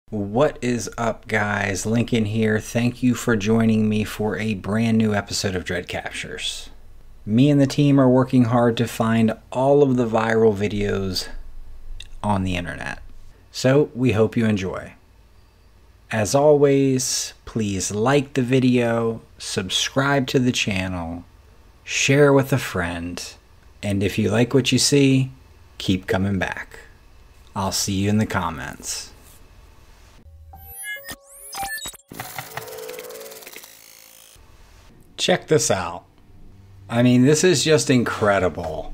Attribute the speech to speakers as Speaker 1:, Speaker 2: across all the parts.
Speaker 1: What is up, guys? Lincoln here. Thank you for joining me for a brand new episode of Dread Captures. Me and the team are working hard to find all of the viral videos on the internet. So we hope you enjoy. As always, please like the video, subscribe to the channel, share with a friend, and if you like what you see, keep coming back. I'll see you in the comments. Check this out. I mean, this is just incredible.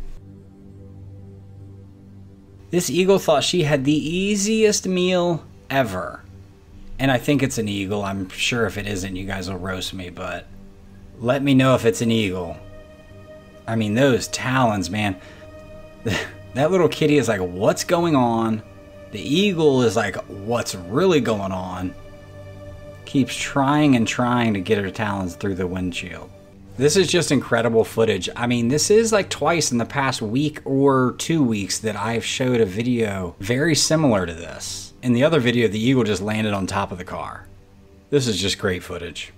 Speaker 1: This eagle thought she had the easiest meal ever. And I think it's an eagle. I'm sure if it isn't, you guys will roast me, but let me know if it's an eagle. I mean, those talons, man. That little kitty is like, what's going on? The eagle is like, what's really going on? Keeps trying and trying to get her talons through the windshield. This is just incredible footage. I mean, this is like twice in the past week or 2 weeks that I've showed a video very similar to this. In the other video, the eagle just landed on top of the car. This is just great footage.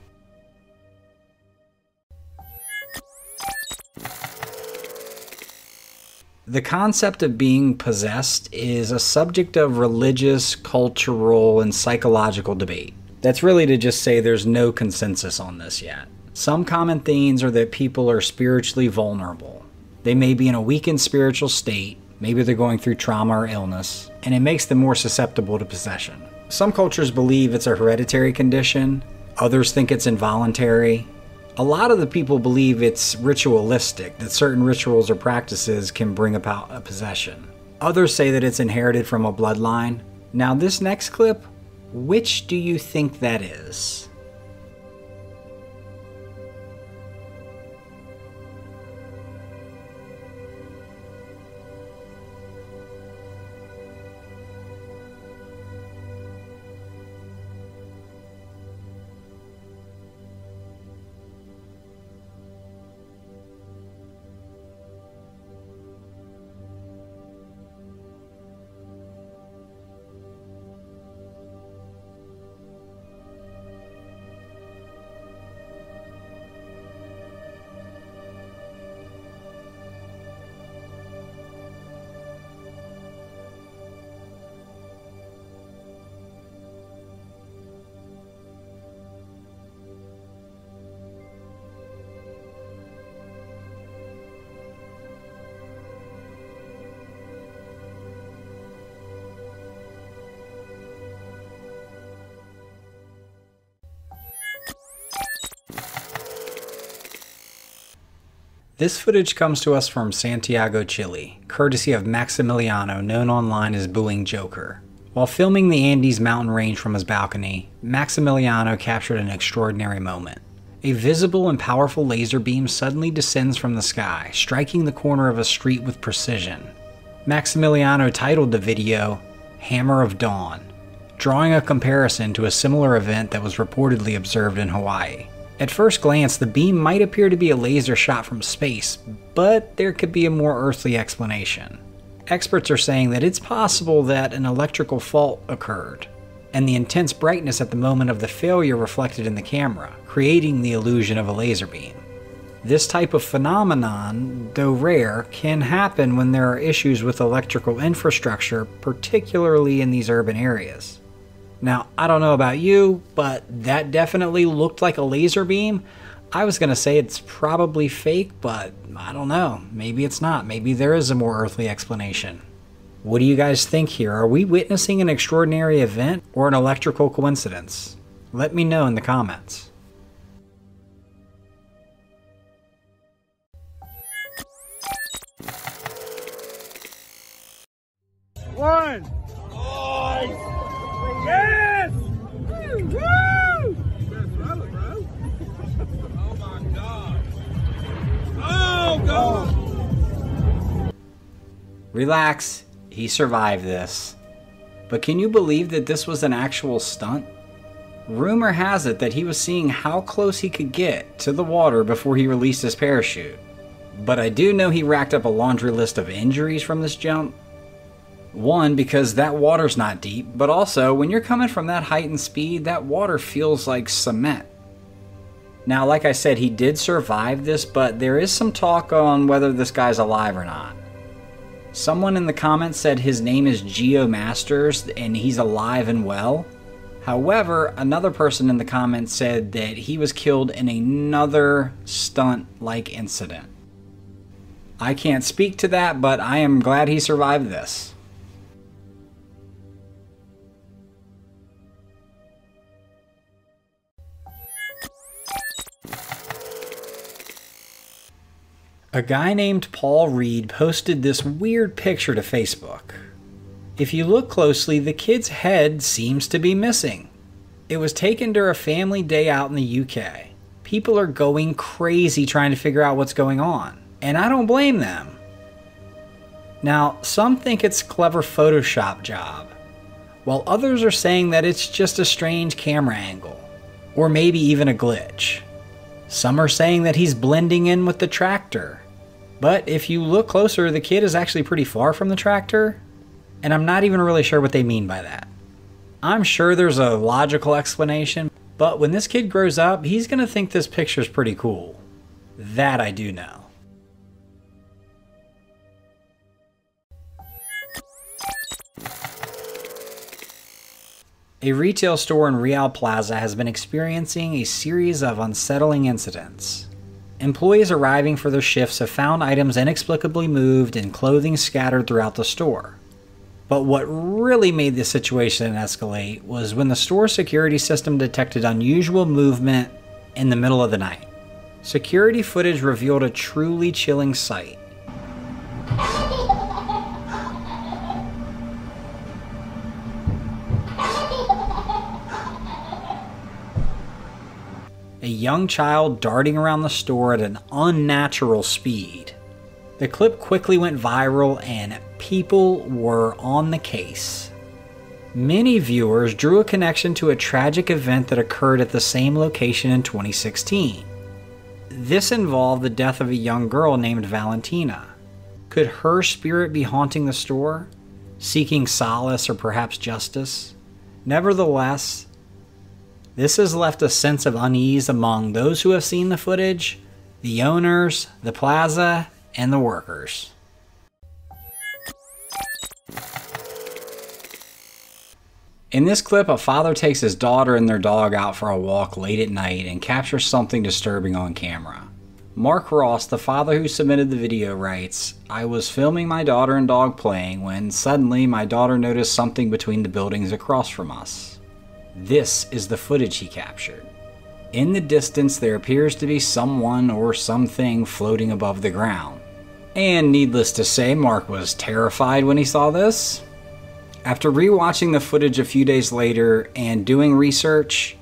Speaker 1: The concept of being possessed is a subject of religious, cultural, and psychological debate. That's really to just say there's no consensus on this yet. Some common themes are that people are spiritually vulnerable. They may be in a weakened spiritual state, maybe they're going through trauma or illness, and it makes them more susceptible to possession. Some cultures believe it's a hereditary condition, others think it's involuntary. A lot of the people believe it's ritualistic, that certain rituals or practices can bring about a possession. Others say that it's inherited from a bloodline. Now this next clip, which do you think that is? This footage comes to us from Santiago, Chile, courtesy of Maximiliano, known online as Booing Joker. While filming the Andes mountain range from his balcony, Maximiliano captured an extraordinary moment. A visible and powerful laser beam suddenly descends from the sky, striking the corner of a street with precision. Maximiliano titled the video, "Hammer of Dawn," drawing a comparison to a similar event that was reportedly observed in Hawaii. At first glance, the beam might appear to be a laser shot from space, but there could be a more earthly explanation. Experts are saying that it's possible that an electrical fault occurred, and the intense brightness at the moment of the failure reflected in the camera, creating the illusion of a laser beam. This type of phenomenon, though rare, can happen when there are issues with electrical infrastructure, particularly in these urban areas. Now, I don't know about you, but that definitely looked like a laser beam. I was going to say it's probably fake, but I don't know. Maybe it's not. Maybe there is a more earthly explanation. What do you guys think here? Are we witnessing an extraordinary event or an electrical coincidence? Let me know in the comments.
Speaker 2: One. Yes! Woo! Woo! That's right, bro. Oh my God. Oh God.
Speaker 1: Relax, he survived this. But can you believe that this was an actual stunt? Rumor has it that he was seeing how close he could get to the water before he released his parachute. But I do know he racked up a laundry list of injuries from this jump. One, because that water's not deep, but also when you're coming from that height and speed, that water feels like cement. Now, like I said, he did survive this, but there is some talk on whether this guy's alive or not. Someone in the comments said his name is Geo Masters and he's alive and well. However, another person in the comments said that he was killed in another stunt-like incident. I can't speak to that, but I am glad he survived this. A guy named Paul Reed posted this weird picture to Facebook. If you look closely, the kid's head seems to be missing. It was taken during a family day out in the UK. People are going crazy trying to figure out what's going on, and I don't blame them. Now, some think it's a clever Photoshop job, while others are saying that it's just a strange camera angle, or maybe even a glitch. Some are saying that he's blending in with the tractor. But if you look closer, the kid is actually pretty far from the tractor, and I'm not even really sure what they mean by that. I'm sure there's a logical explanation, but when this kid grows up, he's going to think this picture's pretty cool. That I do know. A retail store in Real Plaza has been experiencing a series of unsettling incidents. Employees arriving for their shifts have found items inexplicably moved and clothing scattered throughout the store. But what really made the situation escalate was when the store security system detected unusual movement in the middle of the night. Security footage revealed a truly chilling sight. A young child darting around the store at an unnatural speed. The clip quickly went viral and people were on the case. Many viewers drew a connection to a tragic event that occurred at the same location in 2016. This involved the death of a young girl named Valentina. Could her spirit be haunting the store, seeking solace or perhaps justice? Nevertheless, this has left a sense of unease among those who have seen the footage, the owners, the plaza, and the workers. In this clip, a father takes his daughter and their dog out for a walk late at night and captures something disturbing on camera. Mark Ross, the father who submitted the video, writes, "I was filming my daughter and dog playing when suddenly my daughter noticed something between the buildings across from us. This is the footage he captured. In the distance, there appears to be someone or something floating above the ground." And needless to say, Mark was terrified when he saw this. After rewatching the footage a few days later and doing research,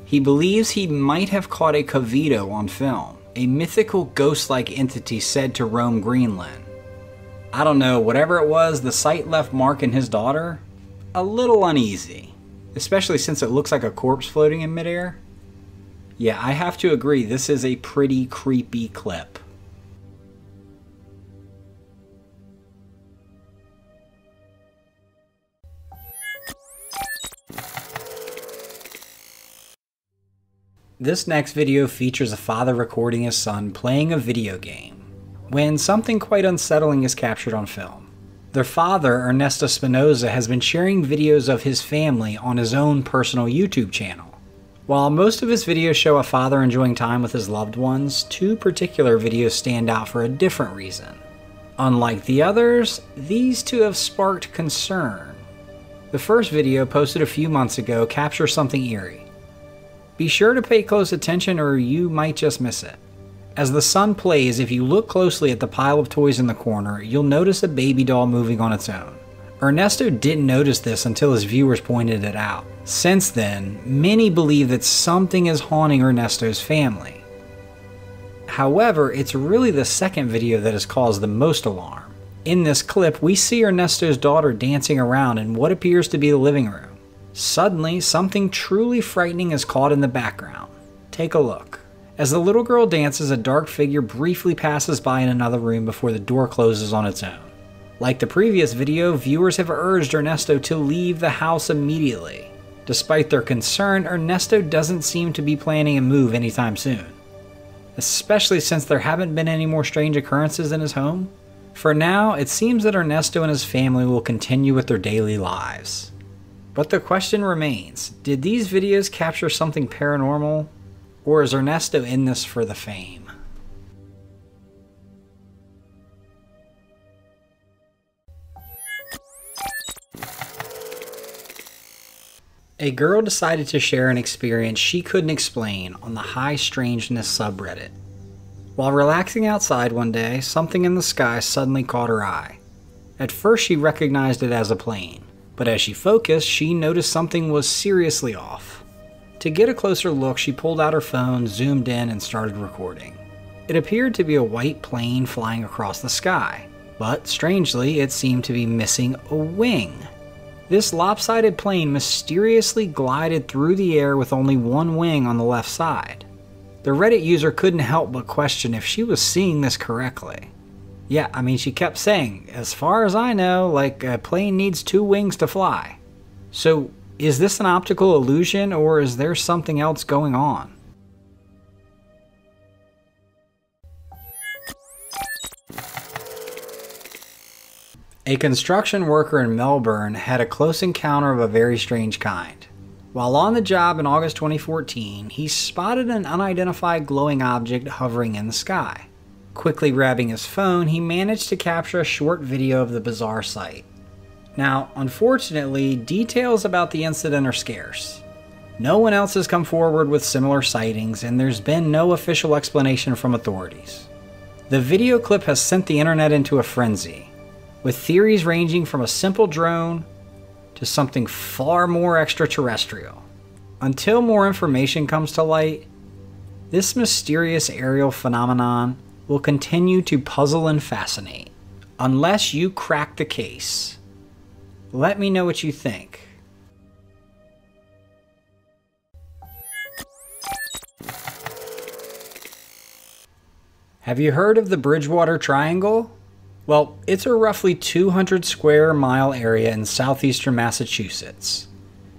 Speaker 1: he believes he might have caught a Cavito on film, a mythical ghost-like entity said to roam Greenland. I don't know, whatever it was, the sight left Mark and his daughter a little uneasy. Especially since it looks like a corpse floating in midair. Yeah, I have to agree, this is a pretty creepy clip. This next video features a father recording his son playing a video game, when something quite unsettling is captured on film. Their father, Ernesto Espinosa, has been sharing videos of his family on his own personal YouTube channel. While most of his videos show a father enjoying time with his loved ones, two particular videos stand out for a different reason. Unlike the others, these two have sparked concern. The first video, posted a few months ago, captures something eerie. Be sure to pay close attention or you might just miss it. As the son plays, if you look closely at the pile of toys in the corner, you'll notice a baby doll moving on its own. Ernesto didn't notice this until his viewers pointed it out. Since then, many believe that something is haunting Ernesto's family. However, it's really the second video that has caused the most alarm. In this clip, we see Ernesto's daughter dancing around in what appears to be the living room. Suddenly, something truly frightening is caught in the background. Take a look. As the little girl dances, a dark figure briefly passes by in another room before the door closes on its own. Like the previous video, viewers have urged Ernesto to leave the house immediately. Despite their concern, Ernesto doesn't seem to be planning a move anytime soon. Especially since there haven't been any more strange occurrences in his home. For now, it seems that Ernesto and his family will continue with their daily lives. But the question remains, did these videos capture something paranormal? Or is Ernesto in this for the fame? A girl decided to share an experience she couldn't explain on the High Strangeness subreddit. While relaxing outside one day, something in the sky suddenly caught her eye. At first she recognized it as a plane, but as she focused, she noticed something was seriously off. To get a closer look, she pulled out her phone, zoomed in, and started recording. It appeared to be a white plane flying across the sky, but strangely, it seemed to be missing a wing. This lopsided plane mysteriously glided through the air with only one wing on the left side. The Reddit user couldn't help but question if she was seeing this correctly. Yeah, I mean, she kept saying, as far as I know, like a plane needs 2 wings to fly. So, is this an optical illusion or is there something else going on? A construction worker in Melbourne had a close encounter of a very strange kind. While on the job in August 2014, he spotted an unidentified glowing object hovering in the sky. Quickly grabbing his phone, he managed to capture a short video of the bizarre sight. Now, unfortunately, details about the incident are scarce. No one else has come forward with similar sightings, and there's been no official explanation from authorities. The video clip has sent the internet into a frenzy, with theories ranging from a simple drone to something far more extraterrestrial. Until more information comes to light, this mysterious aerial phenomenon will continue to puzzle and fascinate, unless you crack the case. Let me know what you think. Have you heard of the Bridgewater Triangle? Well, it's a roughly 200 square mile area in southeastern Massachusetts,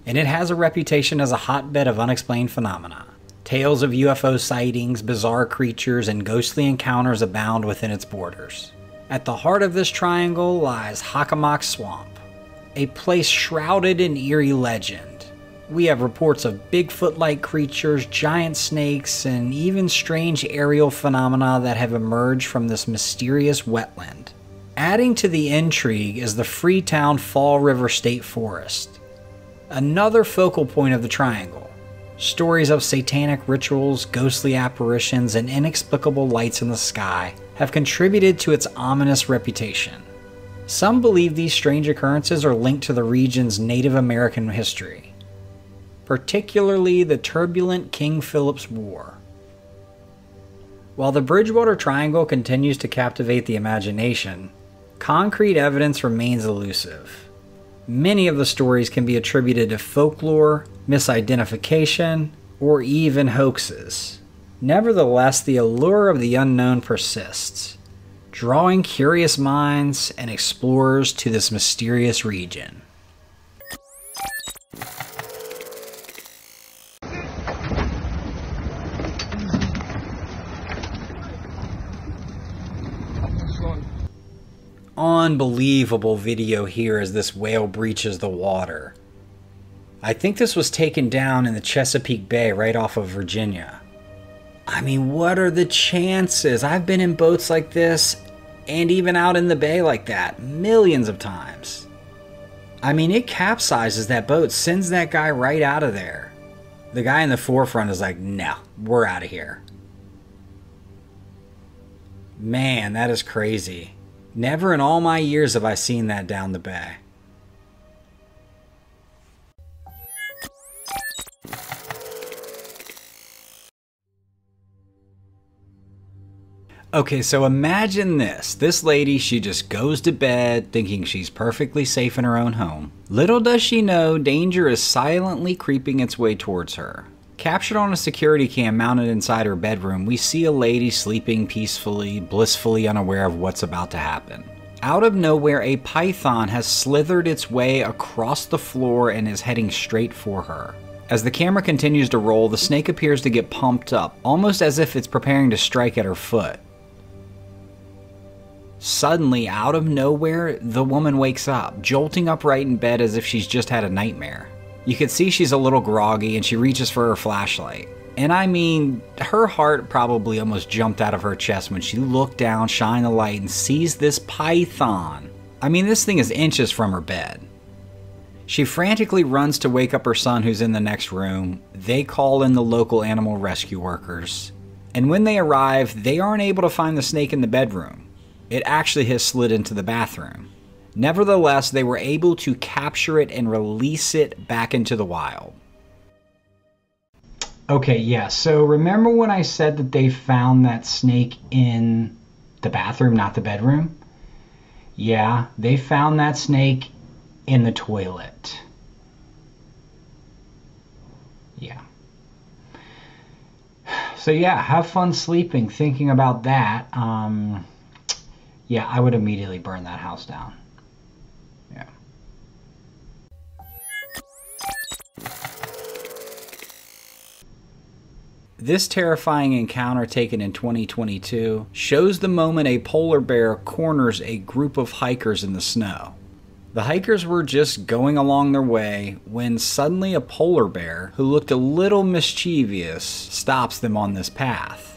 Speaker 1: and it has a reputation as a hotbed of unexplained phenomena. Tales of UFO sightings, bizarre creatures, and ghostly encounters abound within its borders. At the heart of this triangle lies Hockomock Swamp, a place shrouded in eerie legend. We have reports of Bigfoot-like creatures, giant snakes, and even strange aerial phenomena that have emerged from this mysterious wetland. Adding to the intrigue is the Freetown Fall River State Forest, another focal point of the triangle. Stories of satanic rituals, ghostly apparitions, and inexplicable lights in the sky have contributed to its ominous reputation. Some believe these strange occurrences are linked to the region's Native American history, particularly the turbulent King Philip's War. While the Bridgewater Triangle continues to captivate the imagination, concrete evidence remains elusive. Many of the stories can be attributed to folklore, misidentification, or even hoaxes. Nevertheless, the allure of the unknown persists, drawing curious minds and explorers to this mysterious region. Unbelievable video here as this whale breaches the water. I think this was taken down in the Chesapeake Bay right off of Virginia. I mean, what are the chances? I've been in boats like this and even out in the bay like that millions of times. I mean, it capsizes that boat, sends that guy right out of there. The guy in the forefront is like, no, we're out of here. Man, that is crazy. Never in all my years have I seen that down the bay. Okay, so imagine this. This lady, she just goes to bed thinking she's perfectly safe in her own home. Little does she know, danger is silently creeping its way towards her. Captured on a security cam mounted inside her bedroom, we see a lady sleeping peacefully, blissfully unaware of what's about to happen. Out of nowhere, a python has slithered its way across the floor and is heading straight for her. As the camera continues to roll, the snake appears to get pumped up, almost as if it's preparing to strike at her foot. Suddenly, out of nowhere, the woman wakes up, jolting upright in bed as if she's just had a nightmare. You can see she's a little groggy and she reaches for her flashlight. And I mean, her heart probably almost jumped out of her chest when she looked down, shined the light, and sees this python. I mean, this thing is inches from her bed. She frantically runs to wake up her son, who's in the next room. They call in the local animal rescue workers. And when they arrive, they aren't able to find the snake in the bedroom. It actually has slid into the bathroom. Nevertheless, they were able to capture it and release it back into the wild. Okay, yeah, so remember when I said that they found that snake in the bathroom, not the bedroom? Yeah, they found that snake in the toilet. Yeah. So yeah, have fun sleeping, thinking about that. Yeah, I would immediately burn that house down. Yeah. This terrifying encounter taken in 2022 shows the moment a polar bear corners a group of hikers in the snow. The hikers were just going along their way when suddenly a polar bear, who looked a little mischievous, stops them on this path.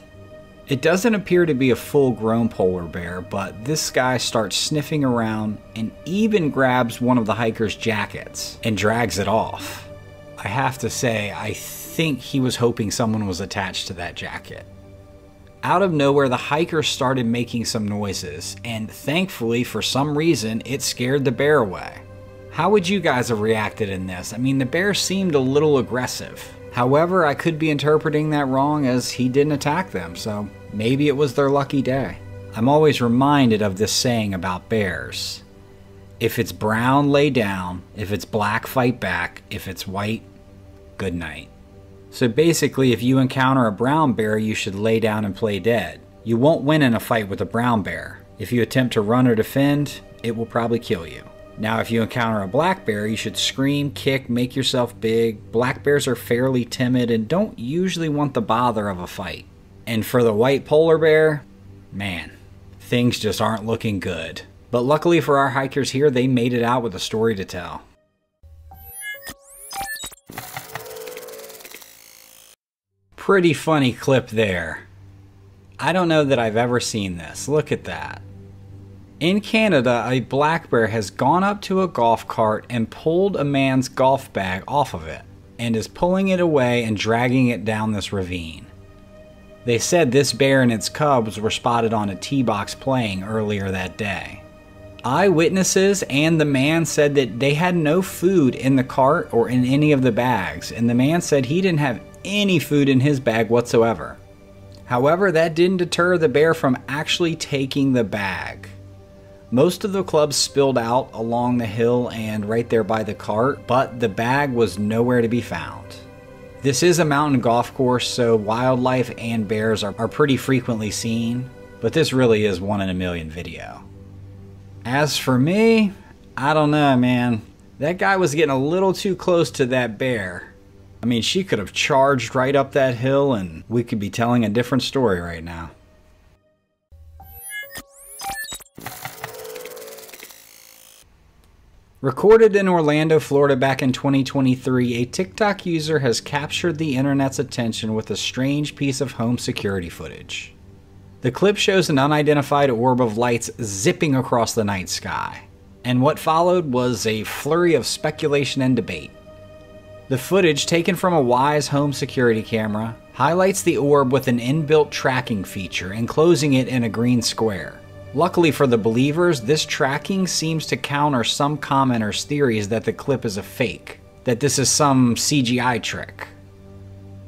Speaker 1: It doesn't appear to be a full-grown polar bear, but this guy starts sniffing around and even grabs one of the hikers' jackets and drags it off. I have to say, I think he was hoping someone was attached to that jacket. Out of nowhere, the hiker started making some noises, and thankfully, for some reason, it scared the bear away. How would you guys have reacted in this? I mean, the bear seemed a little aggressive. However, I could be interpreting that wrong, as he didn't attack them, so maybe it was their lucky day. I'm always reminded of this saying about bears. If it's brown, lay down. If it's black, fight back. If it's white, good night. So basically, if you encounter a brown bear, you should lay down and play dead. You won't win in a fight with a brown bear. If you attempt to run or defend, it will probably kill you. Now, if you encounter a black bear, you should scream, kick, make yourself big. Black bears are fairly timid and don't usually want the bother of a fight. And for the white polar bear, man, things just aren't looking good. But luckily for our hikers here, they made it out with a story to tell. Pretty funny clip there. I don't know that I've ever seen this. Look at that. In Canada, a black bear has gone up to a golf cart and pulled a man's golf bag off of it, and is pulling it away and dragging it down this ravine. They said this bear and its cubs were spotted on a tee box playing earlier that day. Eyewitnesses and the man said that they had no food in the cart or in any of the bags, and the man said he didn't have any food in his bag whatsoever. However, that didn't deter the bear from actually taking the bag. Most of the clubs spilled out along the hill and right there by the cart, but the bag was nowhere to be found. This is a mountain golf course, so wildlife and bears are pretty frequently seen, but this really is 1 in a million video. As for me, I don't know, man. That guy was getting a little too close to that bear. I mean, she could have charged right up that hill and we could be telling a different story right now. Recorded in Orlando, Florida back in 2023, a TikTok user has captured the internet's attention with a strange piece of home security footage. The clip shows an unidentified orb of lights zipping across the night sky, and what followed was a flurry of speculation and debate. The footage, taken from a Wyze home security camera, highlights the orb with an inbuilt tracking feature, enclosing it in a green square. Luckily for the believers, this tracking seems to counter some commenters' theories that the clip is a fake, that this is some CGI trick.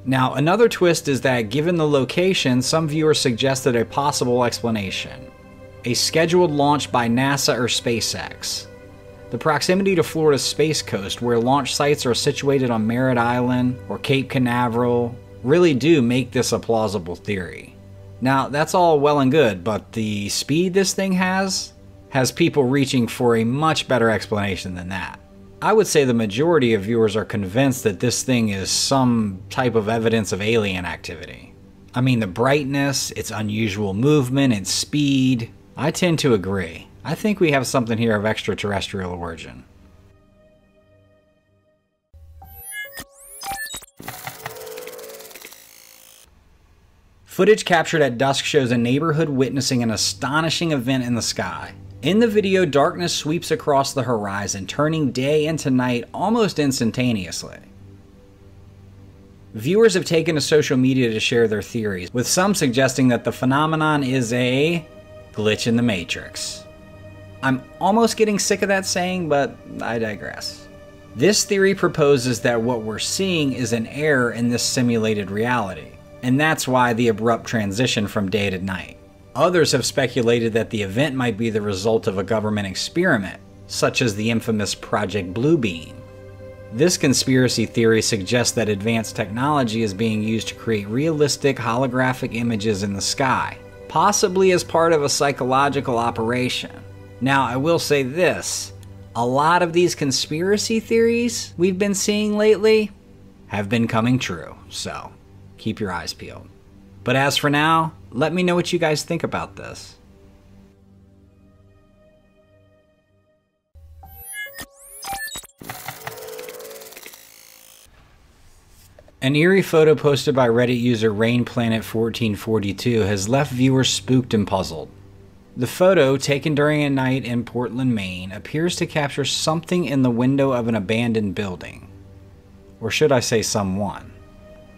Speaker 1: Now, another twist is that given the location, some viewers suggested a possible explanation: a scheduled launch by NASA or SpaceX. The proximity to Florida's Space Coast, where launch sites are situated on Merritt Island or Cape Canaveral, really do make this a plausible theory. Now, that's all well and good, but the speed this thing has, has people reaching for a much better explanation than that. I would say the majority of viewers are convinced that this thing is some type of evidence of alien activity. I mean, the brightness, its unusual movement, its speed. I tend to agree. I think we have something here of extraterrestrial origin. Footage captured at dusk shows a neighborhood witnessing an astonishing event in the sky. In the video, darkness sweeps across the horizon, turning day into night almost instantaneously. Viewers have taken to social media to share their theories, with some suggesting that the phenomenon is a glitch in the Matrix. I'm almost getting sick of that saying, but I digress. This theory proposes that what we're seeing is an error in this simulated reality, and that's why the abrupt transition from day to night. Others have speculated that the event might be the result of a government experiment, such as the infamous Project Bluebeam. This conspiracy theory suggests that advanced technology is being used to create realistic holographic images in the sky, possibly as part of a psychological operation. Now, I will say this, a lot of these conspiracy theories we've been seeing lately have been coming true, so keep your eyes peeled. But as for now, let me know what you guys think about this. An eerie photo posted by Reddit user RainPlanet1442 has left viewers spooked and puzzled. The photo, taken during a night in Portland, Maine, appears to capture something in the window of an abandoned building. Or should I say someone?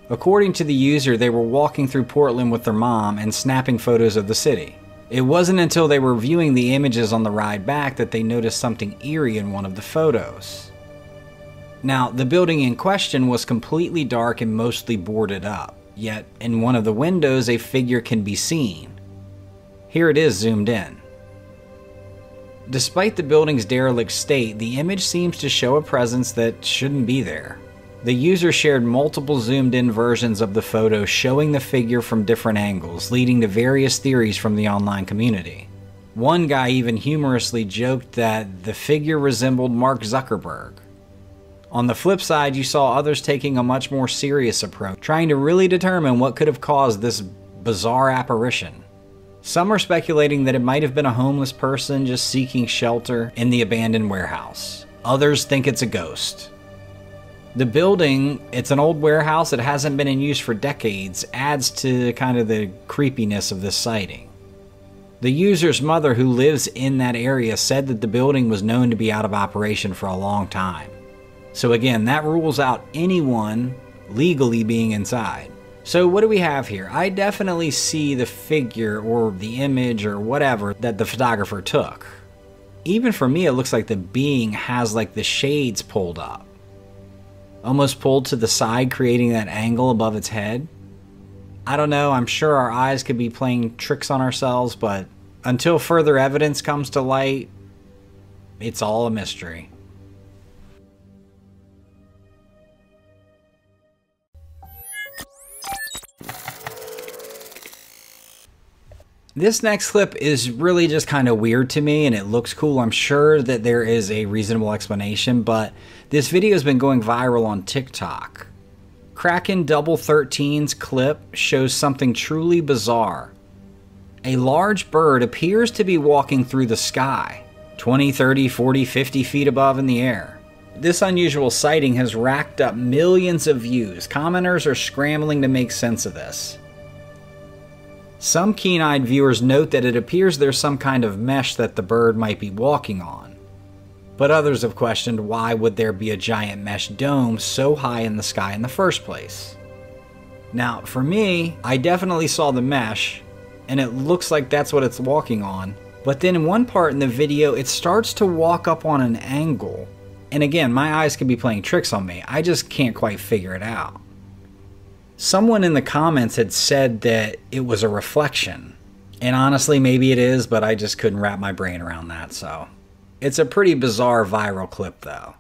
Speaker 1: According to the user, they were walking through Portland with their mom and snapping photos of the city. It wasn't until they were viewing the images on the ride back that they noticed something eerie in one of the photos. Now, the building in question was completely dark and mostly boarded up, yet in one of the windows a figure can be seen. Here it is zoomed in. Despite the building's derelict state, the image seems to show a presence that shouldn't be there. The user shared multiple zoomed-in versions of the photo showing the figure from different angles, leading to various theories from the online community. One guy even humorously joked that the figure resembled Mark Zuckerberg. On the flip side, you saw others taking a much more serious approach, trying to really determine what could have caused this bizarre apparition. Some are speculating that it might have been a homeless person just seeking shelter in the abandoned warehouse. Others think it's a ghost. The building, it's an old warehouse that hasn't been in use for decades, adds to kind of the creepiness of this sighting. The user's mother, who lives in that area, said that the building was known to be out of operation for a long time. So again, that rules out anyone legally being inside. So what do we have here? I definitely see the figure or the image or whatever that the photographer took. Even for me, it looks like the being has like the shades pulled up. Almost pulled to the side, creating that angle above its head. I don't know, I'm sure our eyes could be playing tricks on ourselves, but until further evidence comes to light, it's all a mystery. This next clip is really just kind of weird to me, and it looks cool. I'm sure that there is a reasonable explanation, but this video has been going viral on TikTok. Kraken Double 13's clip shows something truly bizarre. A large bird appears to be walking through the sky, 20, 30, 40, 50 feet above in the air. This unusual sighting has racked up millions of views. Commenters are scrambling to make sense of this. Some keen-eyed viewers note that it appears there's some kind of mesh that the bird might be walking on. But others have questioned why would there be a giant mesh dome so high in the sky in the first place. Now, for me, I definitely saw the mesh, and it looks like that's what it's walking on. But then in one part in the video, it starts to walk up on an angle. And again, my eyes could be playing tricks on me. I just can't quite figure it out. Someone in the comments had said that it was a reflection. And honestly, maybe it is, but I just couldn't wrap my brain around that, so. It's a pretty bizarre viral clip, though.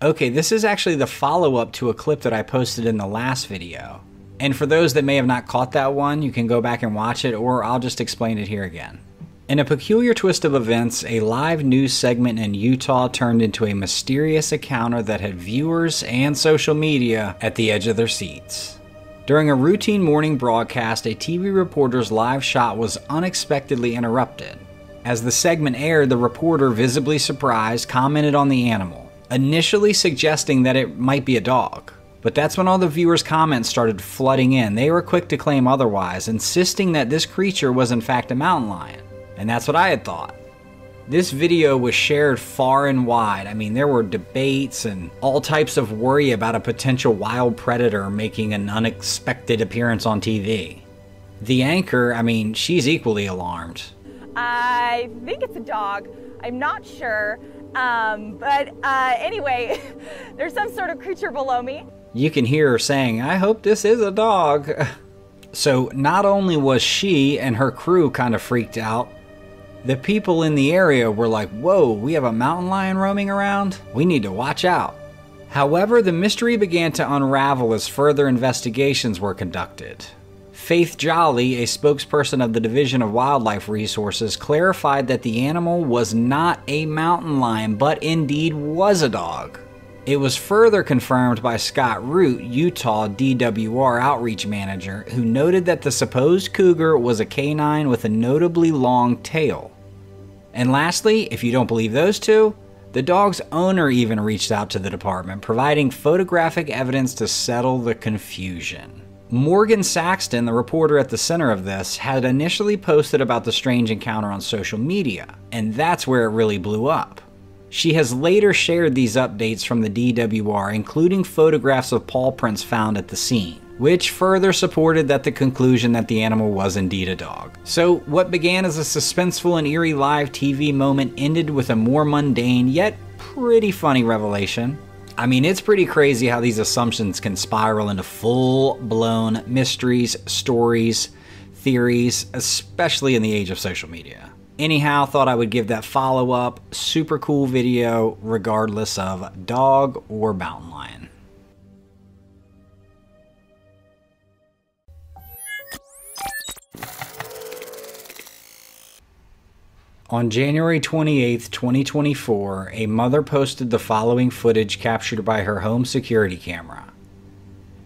Speaker 1: Okay, this is actually the follow-up to a clip that I posted in the last video. And for those that may have not caught that one, you can go back and watch it, or I'll just explain it here again. In a peculiar twist of events, a live news segment in Utah turned into a mysterious encounter that had viewers and social media at the edge of their seats. During a routine morning broadcast, a TV reporter's live shot was unexpectedly interrupted. As the segment aired, the reporter, visibly surprised, commented on the animal, initially suggesting that it might be a dog. But that's when all the viewers' comments started flooding in. They were quick to claim otherwise, insisting that this creature was in fact a mountain lion. And that's what I had thought. This video was shared far and wide. I mean, there were debates and all types of worry about a potential wild predator making an unexpected appearance on TV. The anchor, I mean, she's equally alarmed.
Speaker 3: I think it's a dog. I'm not sure. Anyway, there's some sort of creature below me.
Speaker 1: You can hear her saying, "I hope this is a dog." So not only was she and her crew kind of freaked out, the people in the area were like, "Whoa, we have a mountain lion roaming around? We need to watch out." However, the mystery began to unravel as further investigations were conducted. Faith Jolly, a spokesperson of the Division of Wildlife Resources, clarified that the animal was not a mountain lion, but indeed was a dog. It was further confirmed by Scott Root, Utah DWR outreach manager, who noted that the supposed cougar was a canine with a notably long tail. And lastly, if you don't believe those two, the dog's owner even reached out to the department, providing photographic evidence to settle the confusion. Morgan Saxton, the reporter at the center of this, had initially posted about the strange encounter on social media, and that's where it really blew up. She has later shared these updates from the DWR, including photographs of paw prints found at the scene, which further supported that the conclusion that the animal was indeed a dog. So what began as a suspenseful and eerie live TV moment ended with a more mundane yet pretty funny revelation. I mean, it's pretty crazy how these assumptions can spiral into full-blown mysteries, stories, theories, especially in the age of social media. Anyhow, thought I would give that follow-up. Super cool video regardless of dog or mountain lion. On January 28, 2024, a mother posted the following footage captured by her home security camera.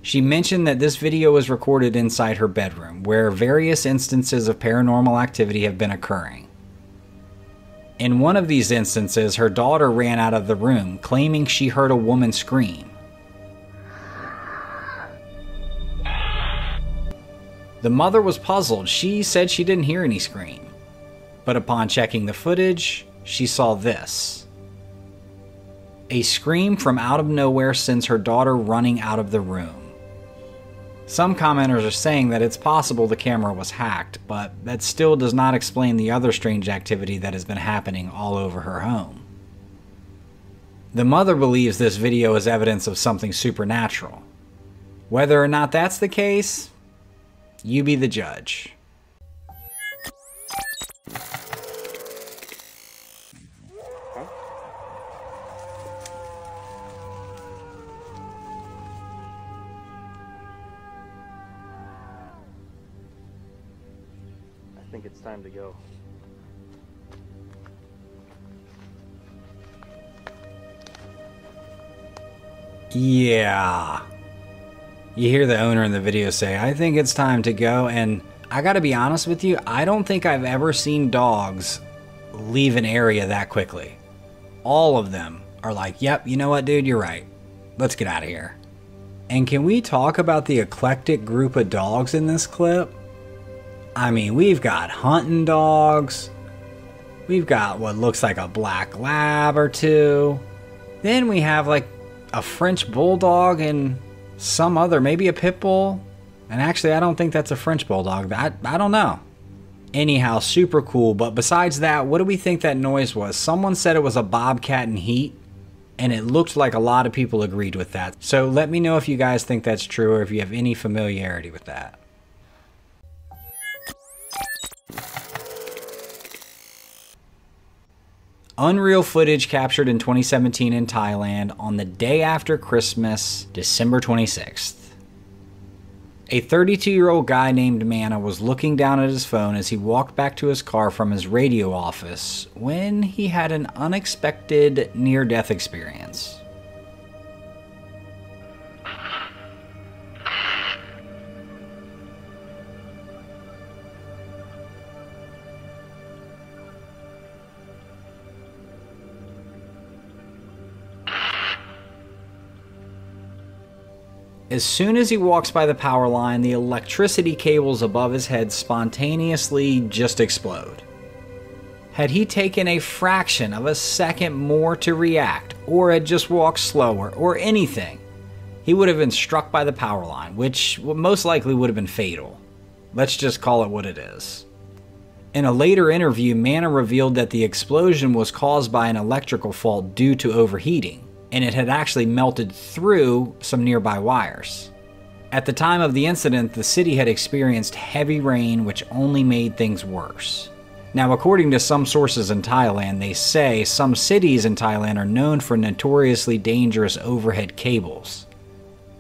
Speaker 1: She mentioned that this video was recorded inside her bedroom, where various instances of paranormal activity have been occurring. In one of these instances, her daughter ran out of the room, claiming she heard a woman scream. The mother was puzzled. She said she didn't hear any scream. But upon checking the footage, she saw this. A scream from out of nowhere sends her daughter running out of the room. Some commenters are saying that it's possible the camera was hacked, but that still does not explain the other strange activity that has been happening all over her home. The mother believes this video is evidence of something supernatural. Whether or not that's the case, you be the judge.
Speaker 4: I think it's time to go.
Speaker 1: Yeah. You hear the owner in the video say, "I think it's time to go," and I gotta be honest with you, I don't think I've ever seen dogs leave an area that quickly. All of them are like, "Yep, you know what, dude, you're right. Let's get out of here." And can we talk about the eclectic group of dogs in this clip? I mean, we've got hunting dogs. We've got what looks like a black lab or two. Then we have like a French bulldog and some other, maybe a pit bull. And actually, I don't think that's a French bulldog. I don't know. Anyhow, super cool. But besides that, what do we think that noise was? Someone said it was a bobcat in heat. And it looked like a lot of people agreed with that. So let me know if you guys think that's true or if you have any familiarity with that. Unreal footage captured in 2017 in Thailand on the day after Christmas, December 26th. A 32-year-old guy named Manna was looking down at his phone as he walked back to his car from his radio office when he had an unexpected near-death experience. As soon as he walks by the power line, the electricity cables above his head spontaneously just explode. Had he taken a fraction of a second more to react, or had just walked slower, or anything, he would have been struck by the power line, which most likely would have been fatal. Let's just call it what it is. In a later interview, Manna revealed that the explosion was caused by an electrical fault due to overheating, and it had actually melted through some nearby wires. At the time of the incident, the city had experienced heavy rain, which only made things worse. Now, according to some sources in Thailand, they say some cities in Thailand are known for notoriously dangerous overhead cables.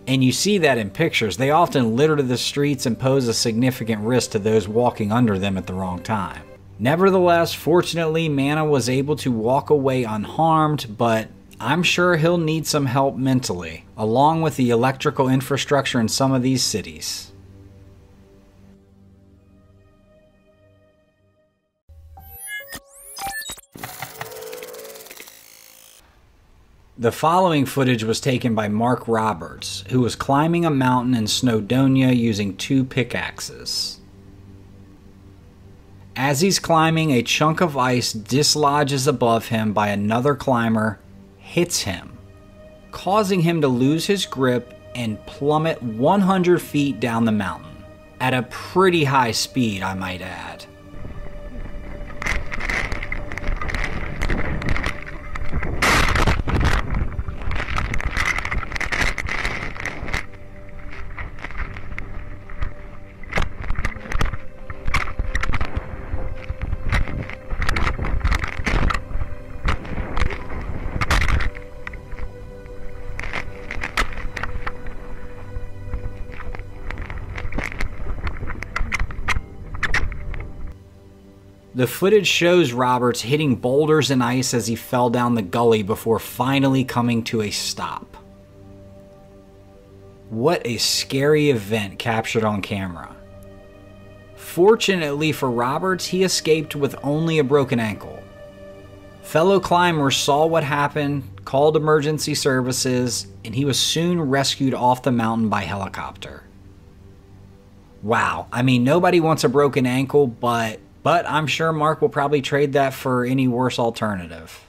Speaker 1: And you see that in pictures. They often litter the streets and pose a significant risk to those walking under them at the wrong time. Nevertheless, fortunately, Manna was able to walk away unharmed, but I'm sure he'll need some help mentally, along with the electrical infrastructure in some of these cities. The following footage was taken by Mark Roberts, who was climbing a mountain in Snowdonia using 2 pickaxes. As he's climbing, a chunk of ice dislodges above him by another climber, hits him, causing him to lose his grip and plummet 100 feet down the mountain, at a pretty high speed, I might add. The footage shows Roberts hitting boulders and ice as he fell down the gully before finally coming to a stop. What a scary event captured on camera. Fortunately for Roberts, he escaped with only a broken ankle. Fellow climbers saw what happened, called emergency services, and he was soon rescued off the mountain by helicopter. Wow, I mean, nobody wants a broken ankle, but I'm sure Mark will probably trade that for any worse alternative.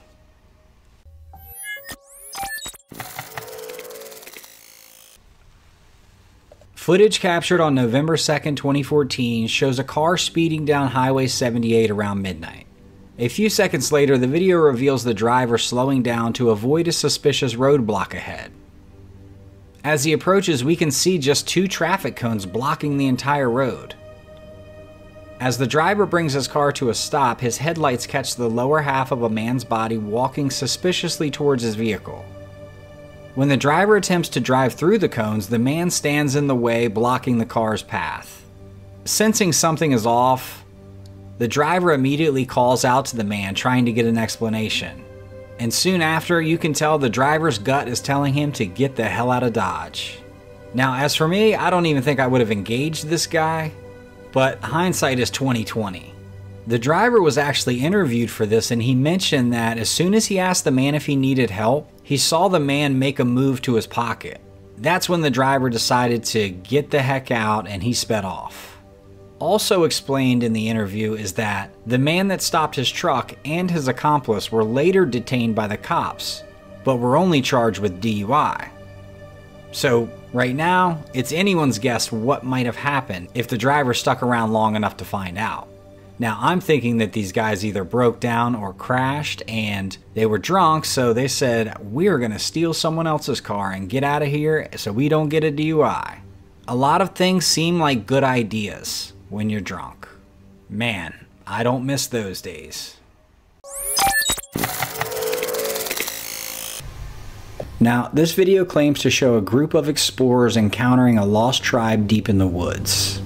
Speaker 1: Footage captured on November 2nd, 2014 shows a car speeding down Highway 78 around midnight. A few seconds later, the video reveals the driver slowing down to avoid a suspicious roadblock ahead. As he approaches, we can see just 2 traffic cones blocking the entire road. As the driver brings his car to a stop, his headlights catch the lower half of a man's body walking suspiciously towards his vehicle. When the driver attempts to drive through the cones, the man stands in the way, blocking the car's path. Sensing something is off, the driver immediately calls out to the man, trying to get an explanation. And soon after, you can tell the driver's gut is telling him to get the hell out of Dodge. Now, as for me, I don't even think I would have engaged this guy. But hindsight is 20/20. The driver was actually interviewed for this, and he mentioned that as soon as he asked the man if he needed help, he saw the man make a move to his pocket. That's when the driver decided to get the heck out and he sped off. Also explained in the interview is that the man that stopped his truck and his accomplice were later detained by the cops, but were only charged with DUI. So right now, it's anyone's guess what might have happened if the driver stuck around long enough to find out. Now, I'm thinking that these guys either broke down or crashed and they were drunk, so they said, we're going to steal someone else's car and get out of here so we don't get a DUI. A lot of things seem like good ideas when you're drunk. Man, I don't miss those days. Now, this video claims to show a group of explorers encountering a lost tribe deep in the woods.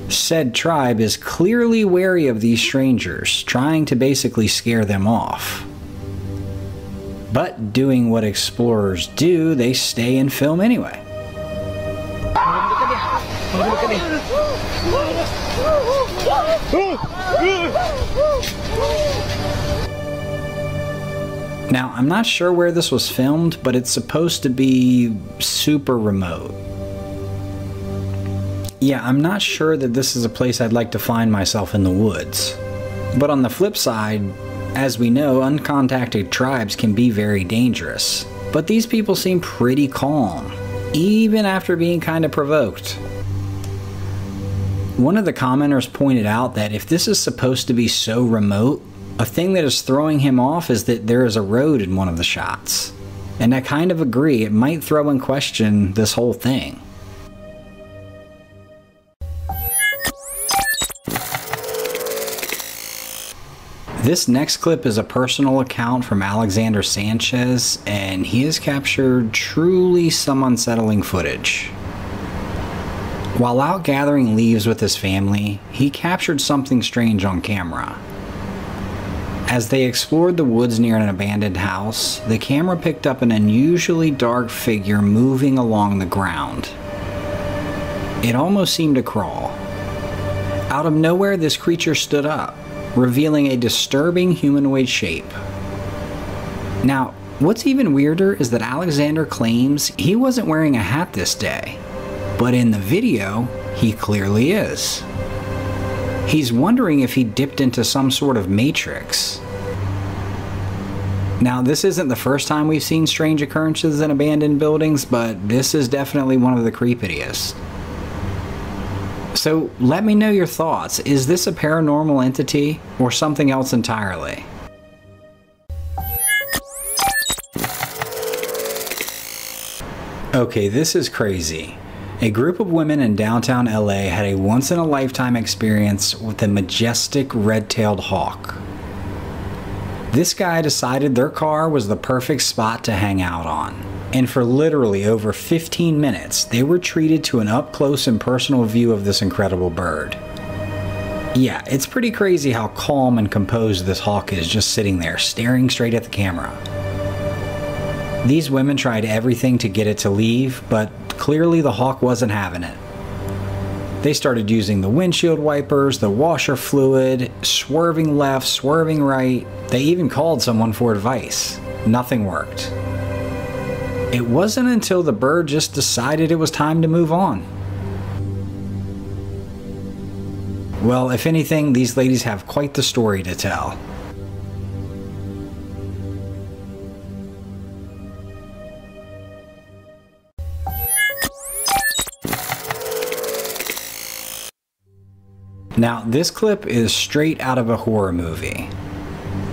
Speaker 1: Said tribe is clearly wary of these strangers, trying to basically scare them off. But doing what explorers do, they stay and film anyway. Now, I'm not sure where this was filmed, but it's supposed to be super remote. Yeah, I'm not sure that this is a place I'd like to find myself in the woods. But on the flip side, as we know, uncontacted tribes can be very dangerous. But these people seem pretty calm, even after being kind of provoked. One of the commenters pointed out that if this is supposed to be so remote, a thing that is throwing him off is that there is a road in one of the shots. And I kind of agree, it might throw in question this whole thing. This next clip is a personal account from Alexander Sanchez, and he has captured truly some unsettling footage. While out gathering leaves with his family, he captured something strange on camera. As they explored the woods near an abandoned house, the camera picked up an unusually dark figure moving along the ground. It almost seemed to crawl. Out of nowhere, this creature stood up, revealing a disturbing humanoid shape. Now, what's even weirder is that Alexander claims he wasn't wearing a hat this day, but in the video, he clearly is. He's wondering if he dipped into some sort of matrix. Now, this isn't the first time we've seen strange occurrences in abandoned buildings, but this is definitely one of the creepiest. So let me know your thoughts. Is this a paranormal entity or something else entirely? Okay, this is crazy. A group of women in downtown LA had a once-in-a-lifetime experience with a majestic red-tailed hawk. This guy decided their car was the perfect spot to hang out on. And for literally over 15 minutes, they were treated to an up-close and personal view of this incredible bird. Yeah, it's pretty crazy how calm and composed this hawk is, just sitting there, staring straight at the camera. These women tried everything to get it to leave, but clearly the hawk wasn't having it. They started using the windshield wipers, the washer fluid, swerving left, swerving right. They even called someone for advice. Nothing worked. It wasn't until the bird just decided it was time to move on. Well, if anything, these ladies have quite the story to tell. Now, this clip is straight out of a horror movie.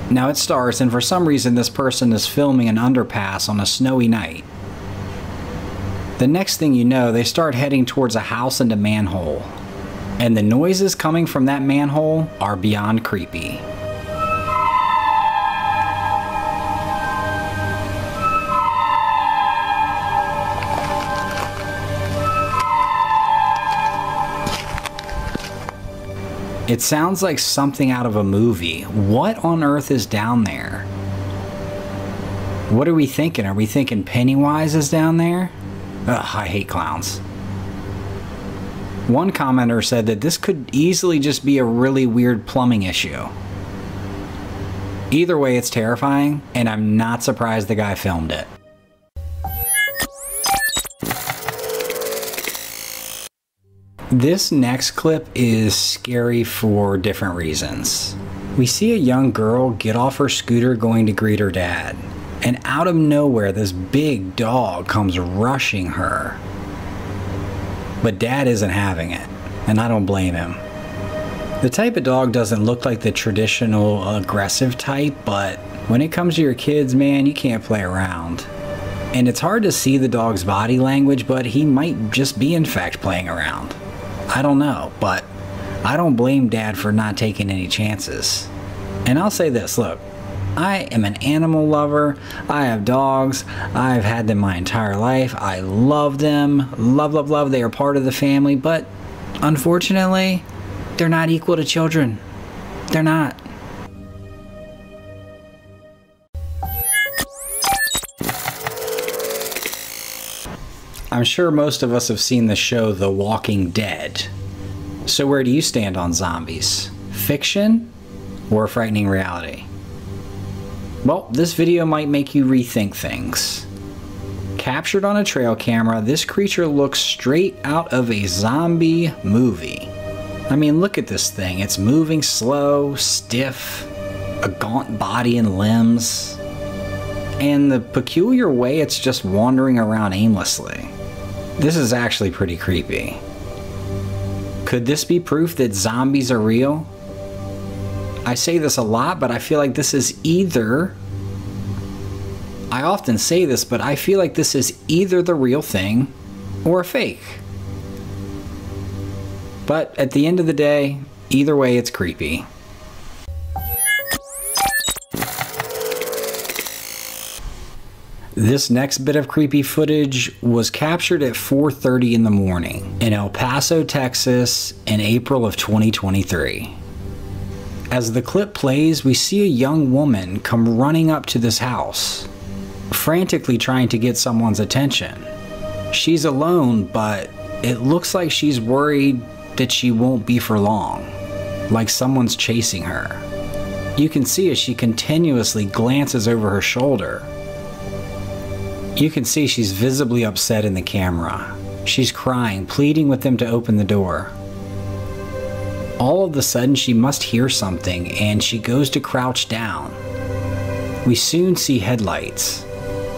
Speaker 1: Now, it stars, and for some reason this person is filming an underpass on a snowy night. The next thing you know, they start heading towards a house and a manhole. And the noises coming from that manhole are beyond creepy. It sounds like something out of a movie. What on earth is down there? What are we thinking? Are we thinking Pennywise is down there? Ugh, I hate clowns. One commenter said that this could easily just be a really weird plumbing issue. Either way, it's terrifying, and I'm not surprised the guy filmed it. This next clip is scary for different reasons. We see a young girl get off her scooter going to greet her dad, and out of nowhere this big dog comes rushing her. But dad isn't having it, and I don't blame him. The type of dog doesn't look like the traditional aggressive type, but when it comes to your kids, man, you can't play around. And it's hard to see the dog's body language, but he might just be in fact playing around. I don't know, but I don't blame dad for not taking any chances. And I'll say this, look, I am an animal lover. I have dogs. I've had them my entire life. I love them. Love, love, love. They are part of the family, but unfortunately, they're not equal to children. They're not. I'm sure most of us have seen the show The Walking Dead. So where do you stand on zombies? Fiction or frightening reality? Well, this video might make you rethink things. Captured on a trail camera, this creature looks straight out of a zombie movie. I mean, look at this thing. It's moving slow, stiff, a gaunt body and limbs, and the peculiar way it's just wandering around aimlessly. This is actually pretty creepy. Could this be proof that zombies are real? I say this a lot, but I feel like this is either... I often say this, but I feel like this is either the real thing or a fake. But at the end of the day, either way, it's creepy. This next bit of creepy footage was captured at 4:30 in the morning in El Paso, Texas in April of 2023. As the clip plays, we see a young woman come running up to this house, frantically trying to get someone's attention. She's alone, but it looks like she's worried that she won't be for long, like someone's chasing her. You can see as she continuously glances over her shoulder. You can see she's visibly upset in the camera. She's crying, pleading with them to open the door. All of a sudden, she must hear something, and she goes to crouch down. We soon see headlights.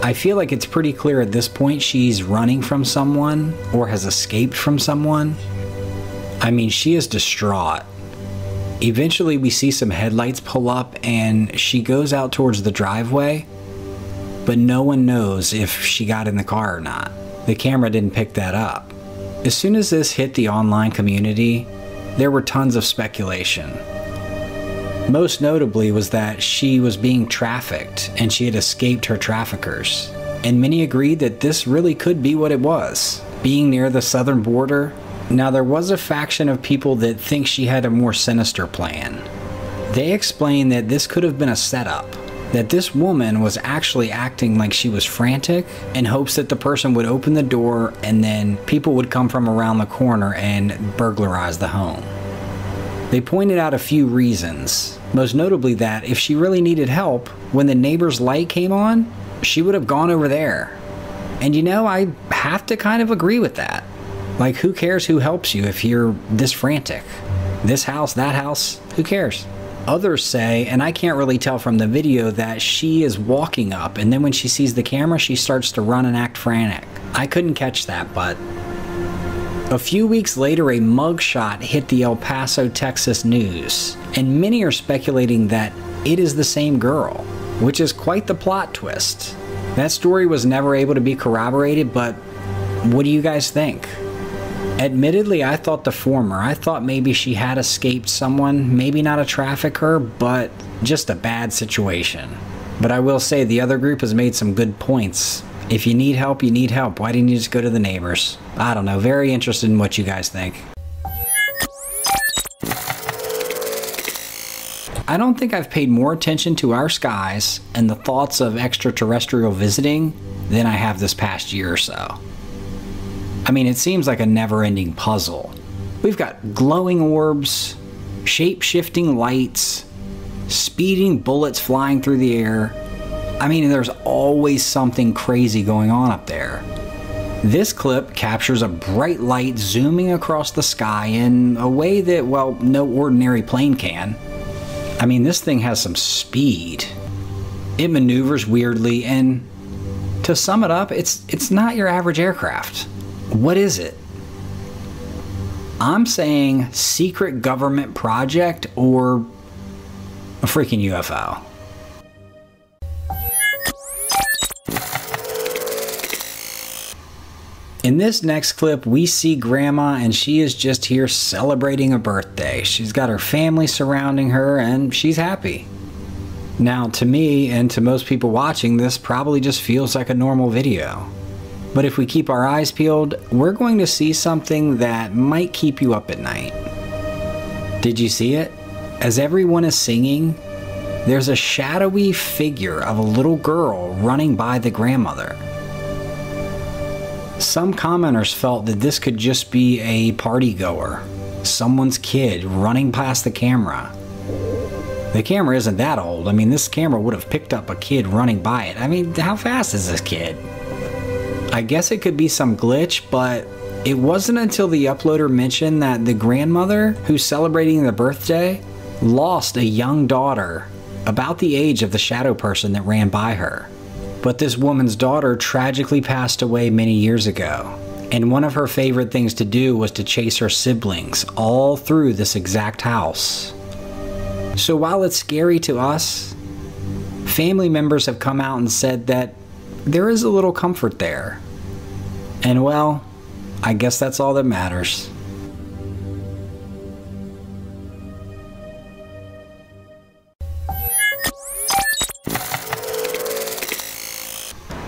Speaker 1: I feel like it's pretty clear at this point she's running from someone or has escaped from someone. I mean, she is distraught. Eventually, we see some headlights pull up, and she goes out towards the driveway, but no one knows if she got in the car or not. The camera didn't pick that up. As soon as this hit the online community, there were tons of speculation. Most notably was that she was being trafficked and she had escaped her traffickers. And many agreed that this really could be what it was, being near the southern border. Now there was a faction of people that think she had a more sinister plan. They explained that this could have been a setup, that this woman was actually acting like she was frantic in hopes that the person would open the door and then people would come from around the corner and burglarize the home. They pointed out a few reasons, most notably that if she really needed help, when the neighbor's light came on, she would have gone over there. And you know, I have to kind of agree with that. Like, who cares who helps you if you're this frantic? This house, that house, who cares? Others say, and I can't really tell from the video, that she is walking up and then when she sees the camera, she starts to run and act frantic. I couldn't catch that, but... A few weeks later, a mugshot hit the El Paso, Texas news, and many are speculating that it is the same girl, which is quite the plot twist. That story was never able to be corroborated, but what do you guys think? Admittedly, I thought the former. I thought maybe she had escaped someone, maybe not a trafficker, but just a bad situation. But I will say the other group has made some good points. If you need help, you need help. Why didn't you just go to the neighbors? I don't know. Very interested in what you guys think. I don't think I've paid more attention to our skies and the thoughts of extraterrestrial visiting than I have this past year or so. I mean, it seems like a never-ending puzzle. We've got glowing orbs, shape-shifting lights, speeding bullets flying through the air. I mean, there's always something crazy going on up there. This clip captures a bright light zooming across the sky in a way that, well, no ordinary plane can. I mean, this thing has some speed. It maneuvers weirdly, and to sum it up, it's not your average aircraft. What is it? I'm saying secret government project or a freaking UFO. In this next clip, we see Grandma, and she is just here celebrating a birthday. She's got her family surrounding her, and she's happy. Now, to me and to most people watching, this probably just feels like a normal video. But if we keep our eyes peeled, we're going to see something that might keep you up at night. Did you see it? As everyone is singing, there's a shadowy figure of a little girl running by the grandmother. Some commenters felt that this could just be a party goer, someone's kid running past the camera. The camera isn't that old. I mean, this camera would have picked up a kid running by it. I mean, how fast is this kid? I guess it could be some glitch, but it wasn't until the uploader mentioned that the grandmother who's celebrating the birthday lost a young daughter about the age of the shadow person that ran by her. But this woman's daughter tragically passed away many years ago, and one of her favorite things to do was to chase her siblings all through this exact house. So while it's scary to us, family members have come out and said that there is a little comfort there. And well, I guess that's all that matters.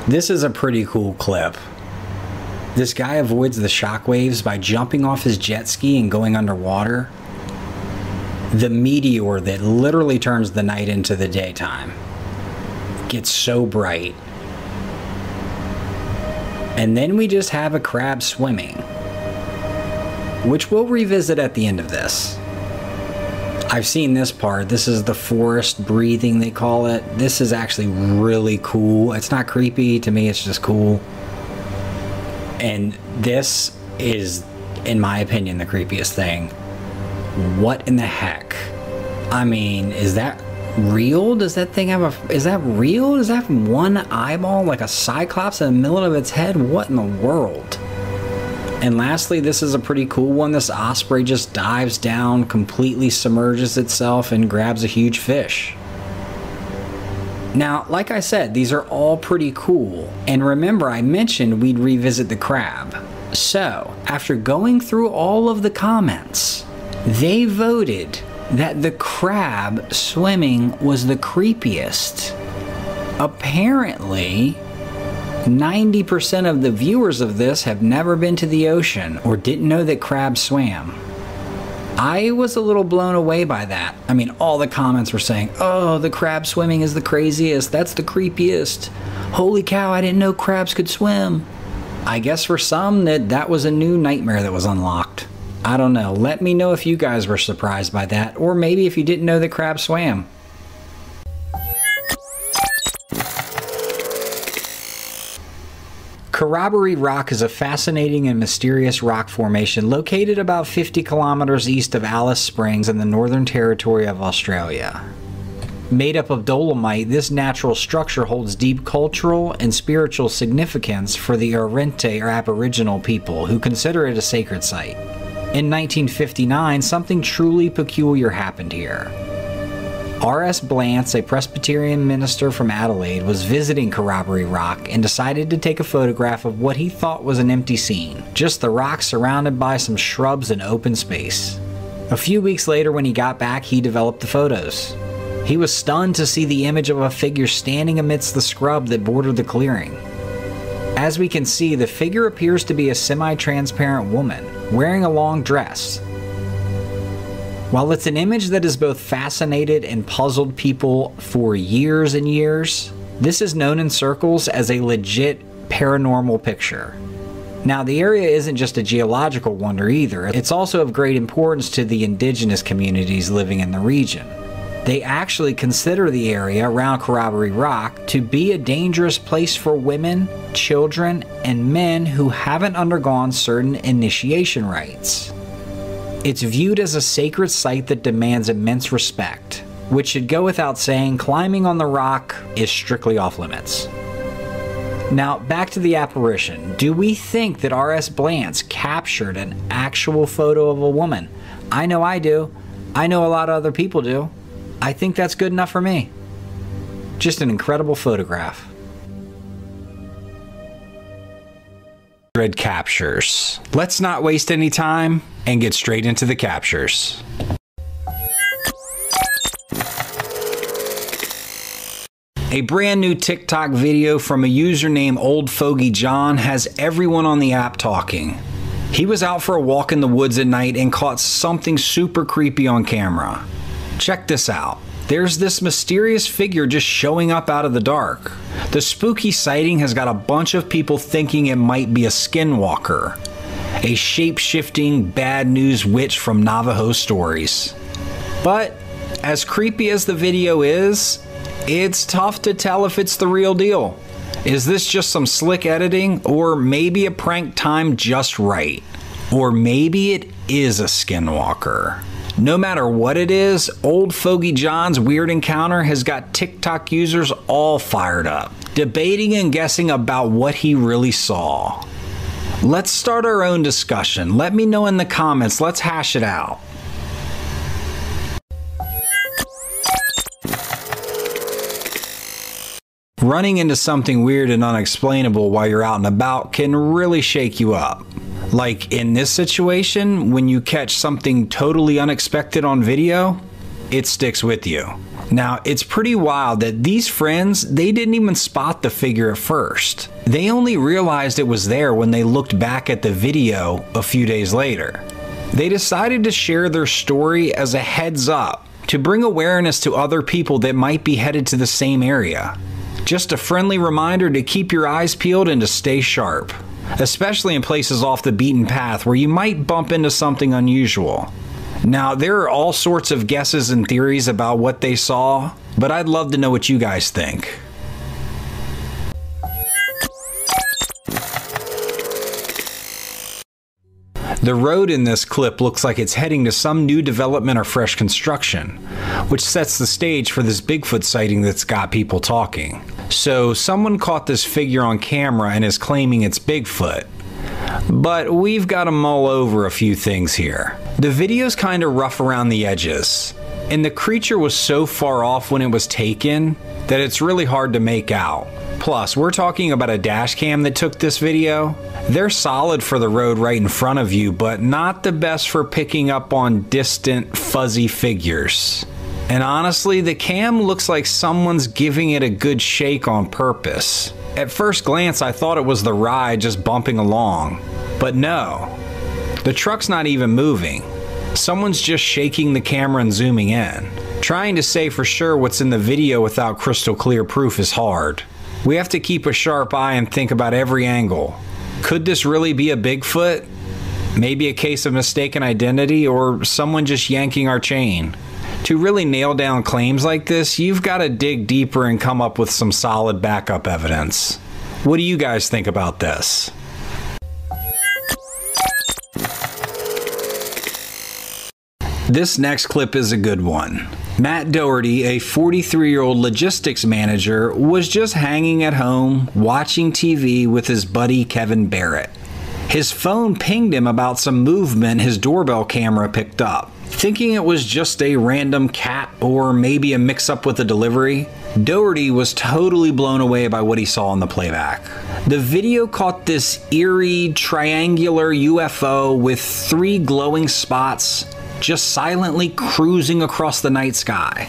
Speaker 1: This is a pretty cool clip. This guy avoids the shockwaves by jumping off his jet ski and going underwater. The meteor that literally turns the night into the daytime gets so bright. And then we just have a crab swimming, which we'll revisit at the end of this. I've seen this part. This is the forest breathing, they call it. This is actually really cool. It's not creepy. To me, it's just cool. And this is, in my opinion, the creepiest thing. What in the heck? I mean, is that real? Does that thing have a... Is that real? Does that have one eyeball like a cyclops in the middle of its head? What in the world? And lastly, this is a pretty cool one. This osprey just dives down, completely submerges itself, and grabs a huge fish. Now, like I said, these are all pretty cool. And remember, I mentioned we'd revisit the crab. So, after going through all of the comments, they voted that the crab swimming was the creepiest. Apparently, 90% of the viewers of this have never been to the ocean or didn't know that crabs swam. I was a little blown away by that. I mean, all the comments were saying, oh, the crab swimming is the craziest, that's the creepiest. Holy cow, I didn't know crabs could swim. I guess for some that was a new nightmare that was unlocked. I don't know. Let me know if you guys were surprised by that, or maybe if you didn't know that crabs swam. Corroboree Rock is a fascinating and mysterious rock formation located about 50 kilometers east of Alice Springs in the Northern Territory of Australia. Made up of dolomite, this natural structure holds deep cultural and spiritual significance for the Arrente or Aboriginal people who consider it a sacred site. In 1959, something truly peculiar happened here. R.S. Blance, a Presbyterian minister from Adelaide, was visiting Corroboree Rock and decided to take a photograph of what he thought was an empty scene, just the rock surrounded by some shrubs and open space. A few weeks later, when he got back, he developed the photos. He was stunned to see the image of a figure standing amidst the scrub that bordered the clearing. As we can see, the figure appears to be a semi-transparent woman, wearing a long dress. While it's an image that has both fascinated and puzzled people for years and years, this is known in circles as a legit paranormal picture. Now, the area isn't just a geological wonder either, it's also of great importance to the indigenous communities living in the region. They actually consider the area around Corroboree Rock to be a dangerous place for women, children, and men who haven't undergone certain initiation rites. It's viewed as a sacred site that demands immense respect, which should go without saying. Climbing on the rock is strictly off limits. Now, back to the apparition. Do we think that R.S. Blance captured an actual photo of a woman? I know I do. I know a lot of other people do. I think that's good enough for me. Just an incredible photograph. Captures. Let's not waste any time and get straight into the captures. A brand new TikTok video from a user named Old Fogey John has everyone on the app talking. He was out for a walk in the woods at night and caught something super creepy on camera. Check this out. There's this mysterious figure just showing up out of the dark. The spooky sighting has got a bunch of people thinking it might be a skinwalker, a shape-shifting bad news witch from Navajo stories. But as creepy as the video is, it's tough to tell if it's the real deal. Is this just some slick editing, or maybe a prank timed just right? Or maybe it is a skinwalker? No matter what it is, Old Fogey John's weird encounter has got TikTok users all fired up, debating and guessing about what he really saw. Let's start our own discussion. Let me know in the comments. Let's hash it out. Running into something weird and unexplainable while you're out and about can really shake you up. Like in this situation, when you catch something totally unexpected on video, it sticks with you. Now, it's pretty wild that these friends, they didn't even spot the figure at first. They only realized it was there when they looked back at the video a few days later. They decided to share their story as a heads up to bring awareness to other people that might be headed to the same area. Just a friendly reminder to keep your eyes peeled and to stay sharp, especially in places off the beaten path where you might bump into something unusual. Now, there are all sorts of guesses and theories about what they saw, but I'd love to know what you guys think. The road in this clip looks like it's heading to some new development or fresh construction, which sets the stage for this Bigfoot sighting that's got people talking. So someone caught this figure on camera and is claiming it's Bigfoot. But we've got to mull over a few things here. The video's kind of rough around the edges, and the creature was so far off when it was taken that it's really hard to make out. Plus, we're talking about a dash cam that took this video. They're solid for the road right in front of you, but not the best for picking up on distant, fuzzy figures. And honestly, the cam looks like someone's giving it a good shake on purpose. At first glance, I thought it was the ride just bumping along. But no, the truck's not even moving. Someone's just shaking the camera and zooming in. Trying to say for sure what's in the video without crystal clear proof is hard. We have to keep a sharp eye and think about every angle. Could this really be a Bigfoot? Maybe a case of mistaken identity, or someone just yanking our chain? To really nail down claims like this, you've got to dig deeper and come up with some solid backup evidence. What do you guys think about this? This next clip is a good one. Matt Doherty, a 43-year-old logistics manager, was just hanging at home watching TV with his buddy Kevin Barrett. His phone pinged him about some movement his doorbell camera picked up. Thinking it was just a random cat or maybe a mix-up with a delivery, Doherty was totally blown away by what he saw in the playback. The video caught this eerie, triangular UFO with 3 glowing spots just silently cruising across the night sky.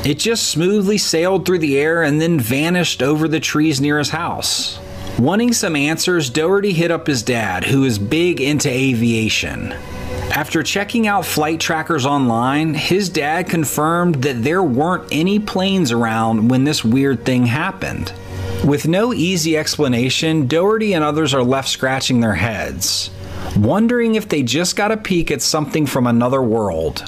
Speaker 1: It just smoothly sailed through the air and then vanished over the trees near his house. Wanting some answers, Doherty hit up his dad, who is big into aviation. After checking out flight trackers online, his dad confirmed that there weren't any planes around when this weird thing happened. With no easy explanation, Doherty and others are left scratching their heads, wondering if they just got a peek at something from another world.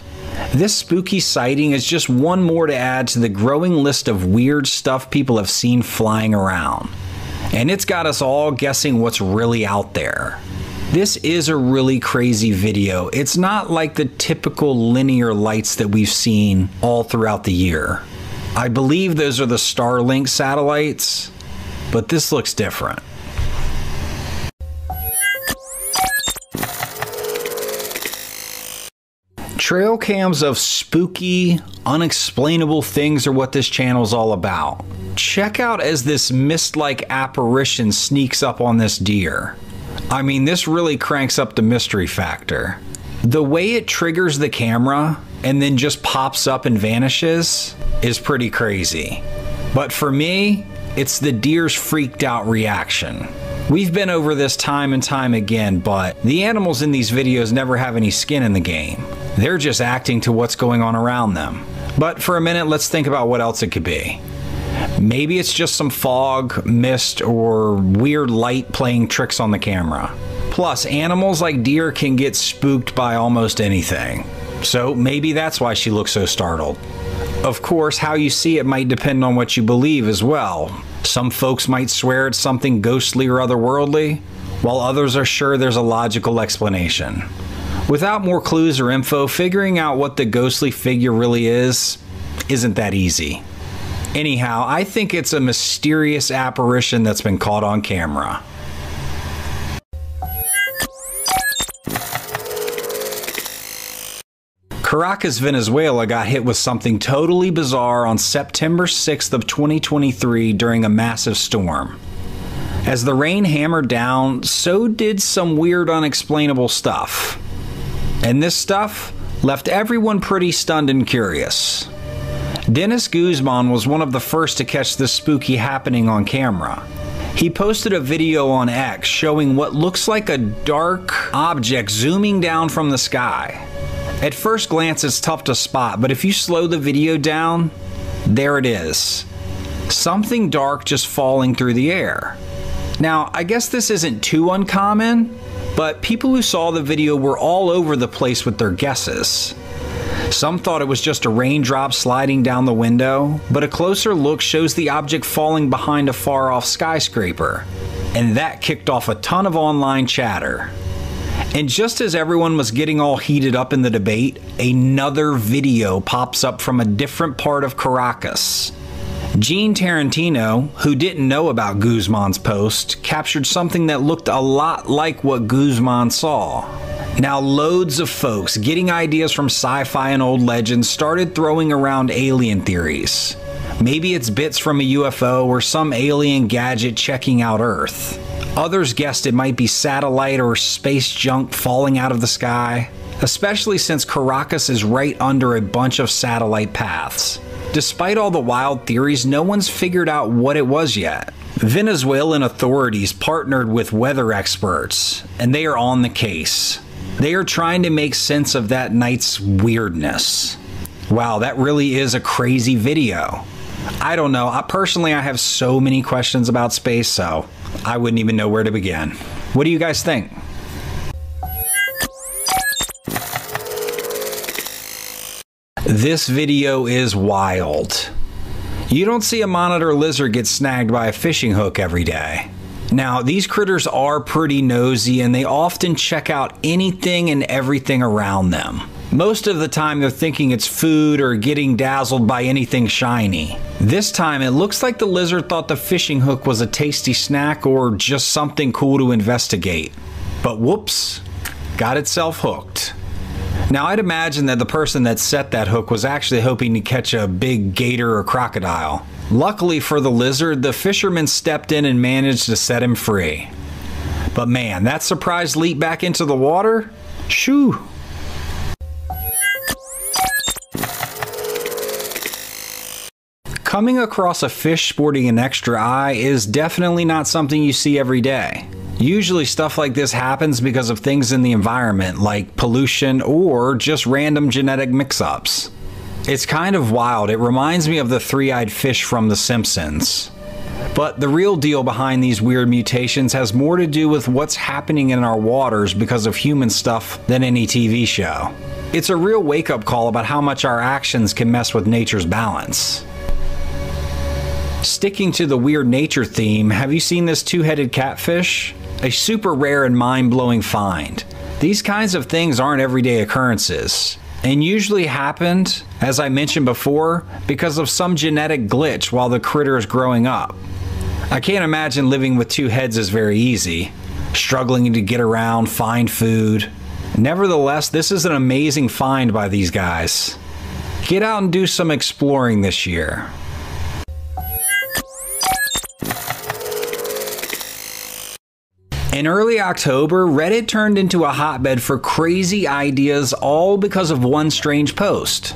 Speaker 1: This spooky sighting is just one more to add to the growing list of weird stuff people have seen flying around. And it's got us all guessing what's really out there. This is a really crazy video. It's not like the typical linear lights that we've seen all throughout the year. I believe those are the Starlink satellites, but this looks different. Trail cams of spooky, unexplainable things are what this channel's all about. Check out as this mist-like apparition sneaks up on this deer. I mean, this really cranks up the mystery factor. The way it triggers the camera and then just pops up and vanishes is pretty crazy. But for me, it's the deer's freaked out reaction. We've been over this time and time again, but the animals in these videos never have any skin in the game. They're just acting to what's going on around them. But for a minute, let's think about what else it could be. Maybe it's just some fog, mist, or weird light playing tricks on the camera. Plus, animals like deer can get spooked by almost anything. So maybe that's why she looks so startled. Of course, how you see it might depend on what you believe as well. Some folks might swear it's something ghostly or otherworldly, while others are sure there's a logical explanation. Without more clues or info, figuring out what the ghostly figure really isn't that easy. Anyhow, I think it's a mysterious apparition that's been caught on camera. Caracas, Venezuela got hit with something totally bizarre on September 6th of 2023 during a massive storm. As the rain hammered down, so did some weird unexplainable stuff. And this stuff left everyone pretty stunned and curious. Dennis Guzman was one of the first to catch this spooky happening on camera. He posted a video on X showing what looks like a dark object zooming down from the sky. At first glance, it's tough to spot, but if you slow the video down, there it is. Something dark just falling through the air. Now, I guess this isn't too uncommon, but people who saw the video were all over the place with their guesses. Some thought it was just a raindrop sliding down the window, but a closer look shows the object falling behind a far-off skyscraper, and that kicked off a ton of online chatter. And just as everyone was getting all heated up in the debate, another video pops up from a different part of Caracas. Gene Tarantino, who didn't know about Guzman's post, captured something that looked a lot like what Guzman saw. Now, loads of folks getting ideas from sci-fi and old legends started throwing around alien theories. Maybe it's bits from a UFO or some alien gadget checking out Earth. Others guessed it might be satellite or space junk falling out of the sky, especially since Caracas is right under a bunch of satellite paths. Despite all the wild theories, no one's figured out what it was yet. Venezuelan authorities partnered with weather experts, and they are on the case. They are trying to make sense of that night's weirdness. Wow, that really is a crazy video. I don't know, personally I have so many questions about space, so I wouldn't even know where to begin. What do you guys think? This video is wild. You don't see a monitor lizard get snagged by a fishing hook every day. Now, these critters are pretty nosy and they often check out anything and everything around them. Most of the time they're thinking it's food or getting dazzled by anything shiny. This time it looks like the lizard thought the fishing hook was a tasty snack or just something cool to investigate. But whoops, got itself hooked. Now, I'd imagine that the person that set that hook was actually hoping to catch a big gator or crocodile. Luckily for the lizard, the fisherman stepped in and managed to set him free. But man, that surprise leap back into the water? Shoo! Coming across a fish sporting an extra eye is definitely not something you see every day. Usually stuff like this happens because of things in the environment like pollution or just random genetic mix-ups. It's kind of wild. It reminds me of the three-eyed fish from The Simpsons. But the real deal behind these weird mutations has more to do with what's happening in our waters because of human stuff than any TV show. It's a real wake-up call about how much our actions can mess with nature's balance. Sticking to the weird nature theme, have you seen this two-headed catfish? A super rare and mind-blowing find. These kinds of things aren't everyday occurrences, and usually happened, as I mentioned before, because of some genetic glitch while the critter is growing up. I can't imagine living with two heads is very easy, struggling to get around, find food. Nevertheless, this is an amazing find by these guys. Get out and do some exploring this year. In early October, Reddit turned into a hotbed for crazy ideas, all because of one strange post.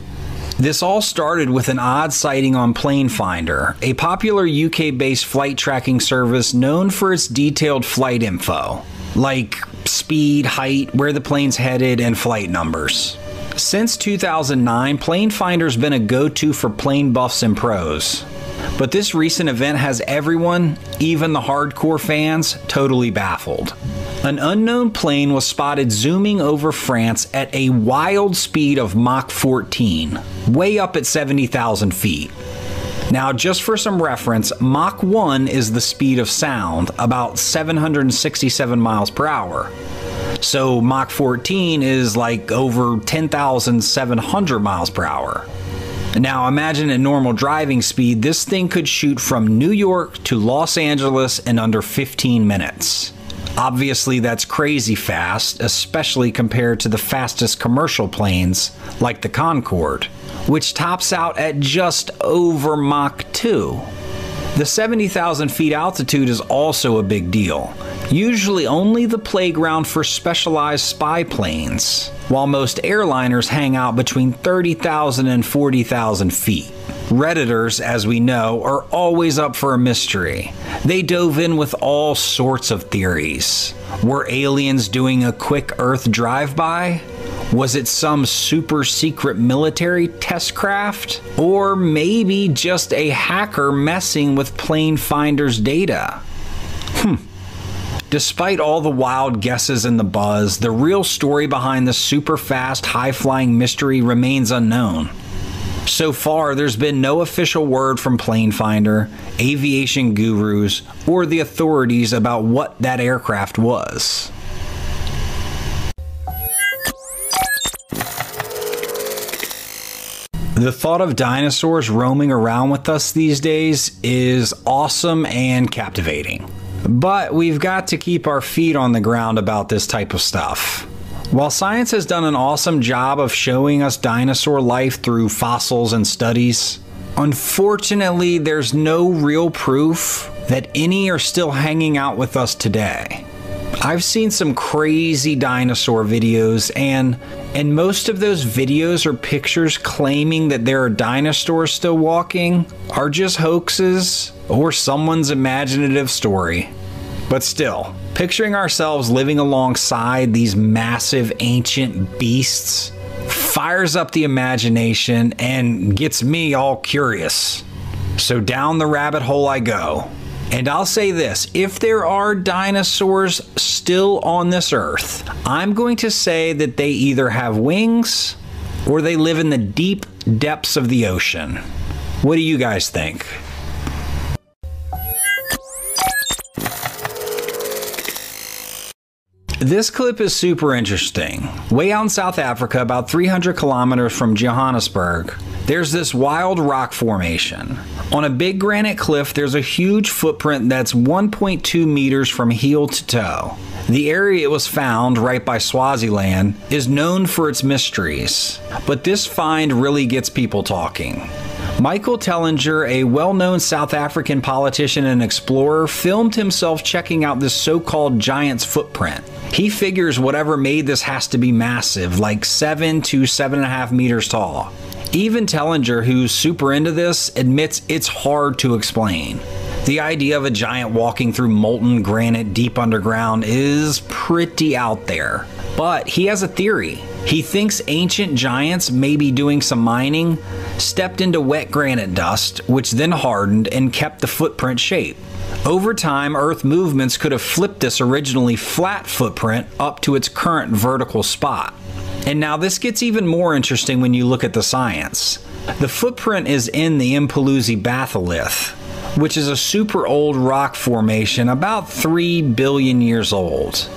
Speaker 1: This all started with an odd sighting on Planefinder, a popular UK-based flight tracking service known for its detailed flight info, like speed, height, where the plane's headed, and flight numbers. Since 2009, Planefinder's been a go-to for plane buffs and pros. But this recent event has everyone, even the hardcore fans, totally baffled. An unknown plane was spotted zooming over France at a wild speed of Mach 14, way up at 70,000 feet. Now, just for some reference, Mach 1 is the speed of sound, about 767 miles per hour. So Mach 14 is like over 10,700 miles per hour. Now imagine at normal driving speed, this thing could shoot from New York to Los Angeles in under 15 minutes. Obviously that's crazy fast, especially compared to the fastest commercial planes like the Concorde, which tops out at just over Mach 2. The 70,000 feet altitude is also a big deal, usually only the playground for specialized spy planes, while most airliners hang out between 30,000 and 40,000 feet. Redditors, as we know, are always up for a mystery. They dove in with all sorts of theories. Were aliens doing a quick Earth drive-by? Was it some super secret military test craft? Or maybe just a hacker messing with Planefinder's data? Despite all the wild guesses and the buzz, the real story behind the super fast, high-flying mystery remains unknown. So far, there's been no official word from Planefinder, aviation gurus, or the authorities about what that aircraft was. The thought of dinosaurs roaming around with us these days is awesome and captivating. But we've got to keep our feet on the ground about this type of stuff. While science has done an awesome job of showing us dinosaur life through fossils and studies, unfortunately there's no real proof that any are still hanging out with us today. I've seen some crazy dinosaur videos, and most of those videos or pictures claiming that there are dinosaurs still walking are just hoaxes or someone's imaginative story. But still, picturing ourselves living alongside these massive ancient beasts fires up the imagination and gets me all curious. So down the rabbit hole I go. And I'll say this, if there are dinosaurs still on this earth, I'm going to say that they either have wings or they live in the deep depths of the ocean. What do you guys think? This clip is super interesting. Way out in South Africa, about 300 kilometers from Johannesburg, there's this wild rock formation. On a big granite cliff, there's a huge footprint that's 1.2 meters from heel to toe. The area it was found, right by Swaziland, is known for its mysteries. But this find really gets people talking. Michael Tellinger, a well-known South African politician and explorer, filmed himself checking out this so-called giant's footprint. He figures whatever made this has to be massive, like 7 to 7.5 meters tall. Even Tellinger, who's super into this, admits it's hard to explain. The idea of a giant walking through molten granite deep underground is pretty out there. But he has a theory. He thinks ancient giants may be doing some mining, stepped into wet granite dust, which then hardened and kept the footprint shape. Over time, Earth movements could have flipped this originally flat footprint up to its current vertical spot. And now this gets even more interesting when you look at the science. The footprint is in the Impaloozi batholith, which is a super old rock formation about 3 billion years old.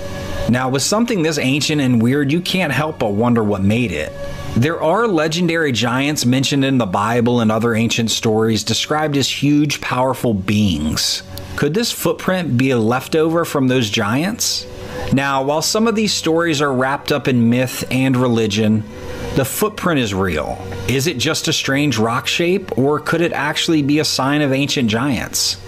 Speaker 1: Now, with something this ancient and weird, you can't help but wonder what made it. There are legendary giants mentioned in the Bible and other ancient stories described as huge, powerful beings. Could this footprint be a leftover from those giants? Now, while some of these stories are wrapped up in myth and religion, the footprint is real. Is it just a strange rock shape, or could it actually be a sign of ancient giants?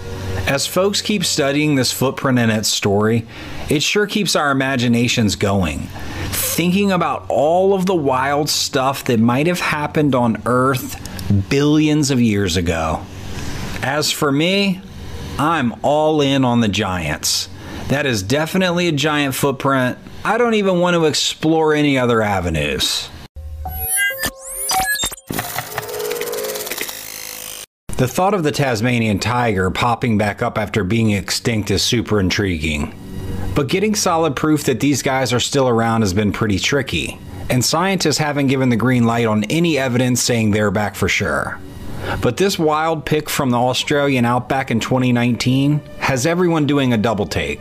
Speaker 1: As folks keep studying this footprint and its story, it sure keeps our imaginations going. thinking about all of the wild stuff that might have happened on Earth billions of years ago. As for me, I'm all in on the giants. That is definitely a giant footprint. I don't even want to explore any other avenues. The thought of the Tasmanian tiger popping back up after being extinct is super intriguing. But getting solid proof that these guys are still around has been pretty tricky, and scientists haven't given the green light on any evidence saying they're back for sure. But this wild pic from the Australian outback in 2019 has everyone doing a double take.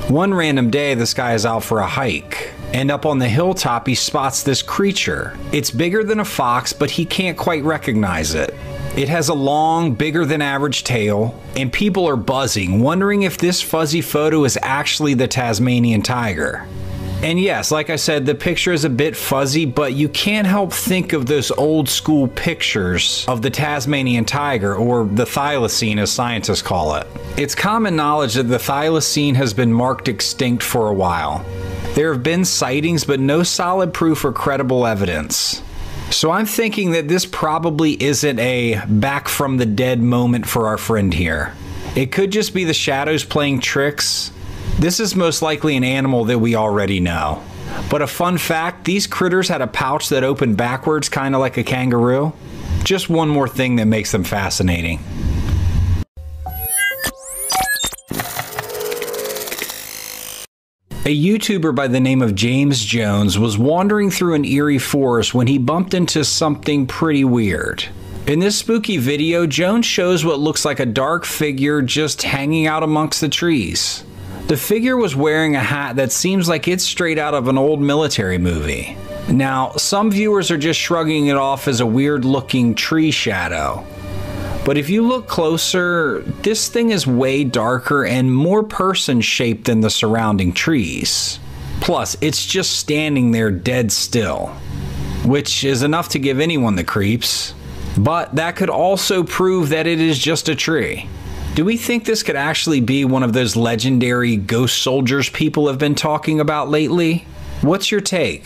Speaker 1: One random day, this guy is out for a hike, and up on the hilltop he spots this creature. It's bigger than a fox, but he can't quite recognize it. It has a long, bigger than average tail, and people are buzzing, wondering if this fuzzy photo is actually the Tasmanian tiger. And yes, like I said, the picture is a bit fuzzy, but you can't help think of those old school pictures of the Tasmanian tiger, or the thylacine as scientists call it. It's common knowledge that the thylacine has been marked extinct for a while. There have been sightings, but no solid proof or credible evidence. So I'm thinking that this probably isn't a back from the dead moment for our friend here. It could just be the shadows playing tricks. This is most likely an animal that we already know. But a fun fact, these critters had a pouch that opened backwards, kind of like a kangaroo. Just one more thing that makes them fascinating. A YouTuber by the name of James Jones was wandering through an eerie forest when he bumped into something pretty weird. In this spooky video, Jones shows what looks like a dark figure just hanging out amongst the trees. The figure was wearing a hat that seems like it's straight out of an old military movie. Now, some viewers are just shrugging it off as a weird looking tree shadow. But if you look closer, this thing is way darker and more person-shaped than the surrounding trees. Plus, it's just standing there dead still, which is enough to give anyone the creeps. But that could also prove that it is just a tree. Do we think this could actually be one of those legendary ghost soldiers people have been talking about lately? What's your take?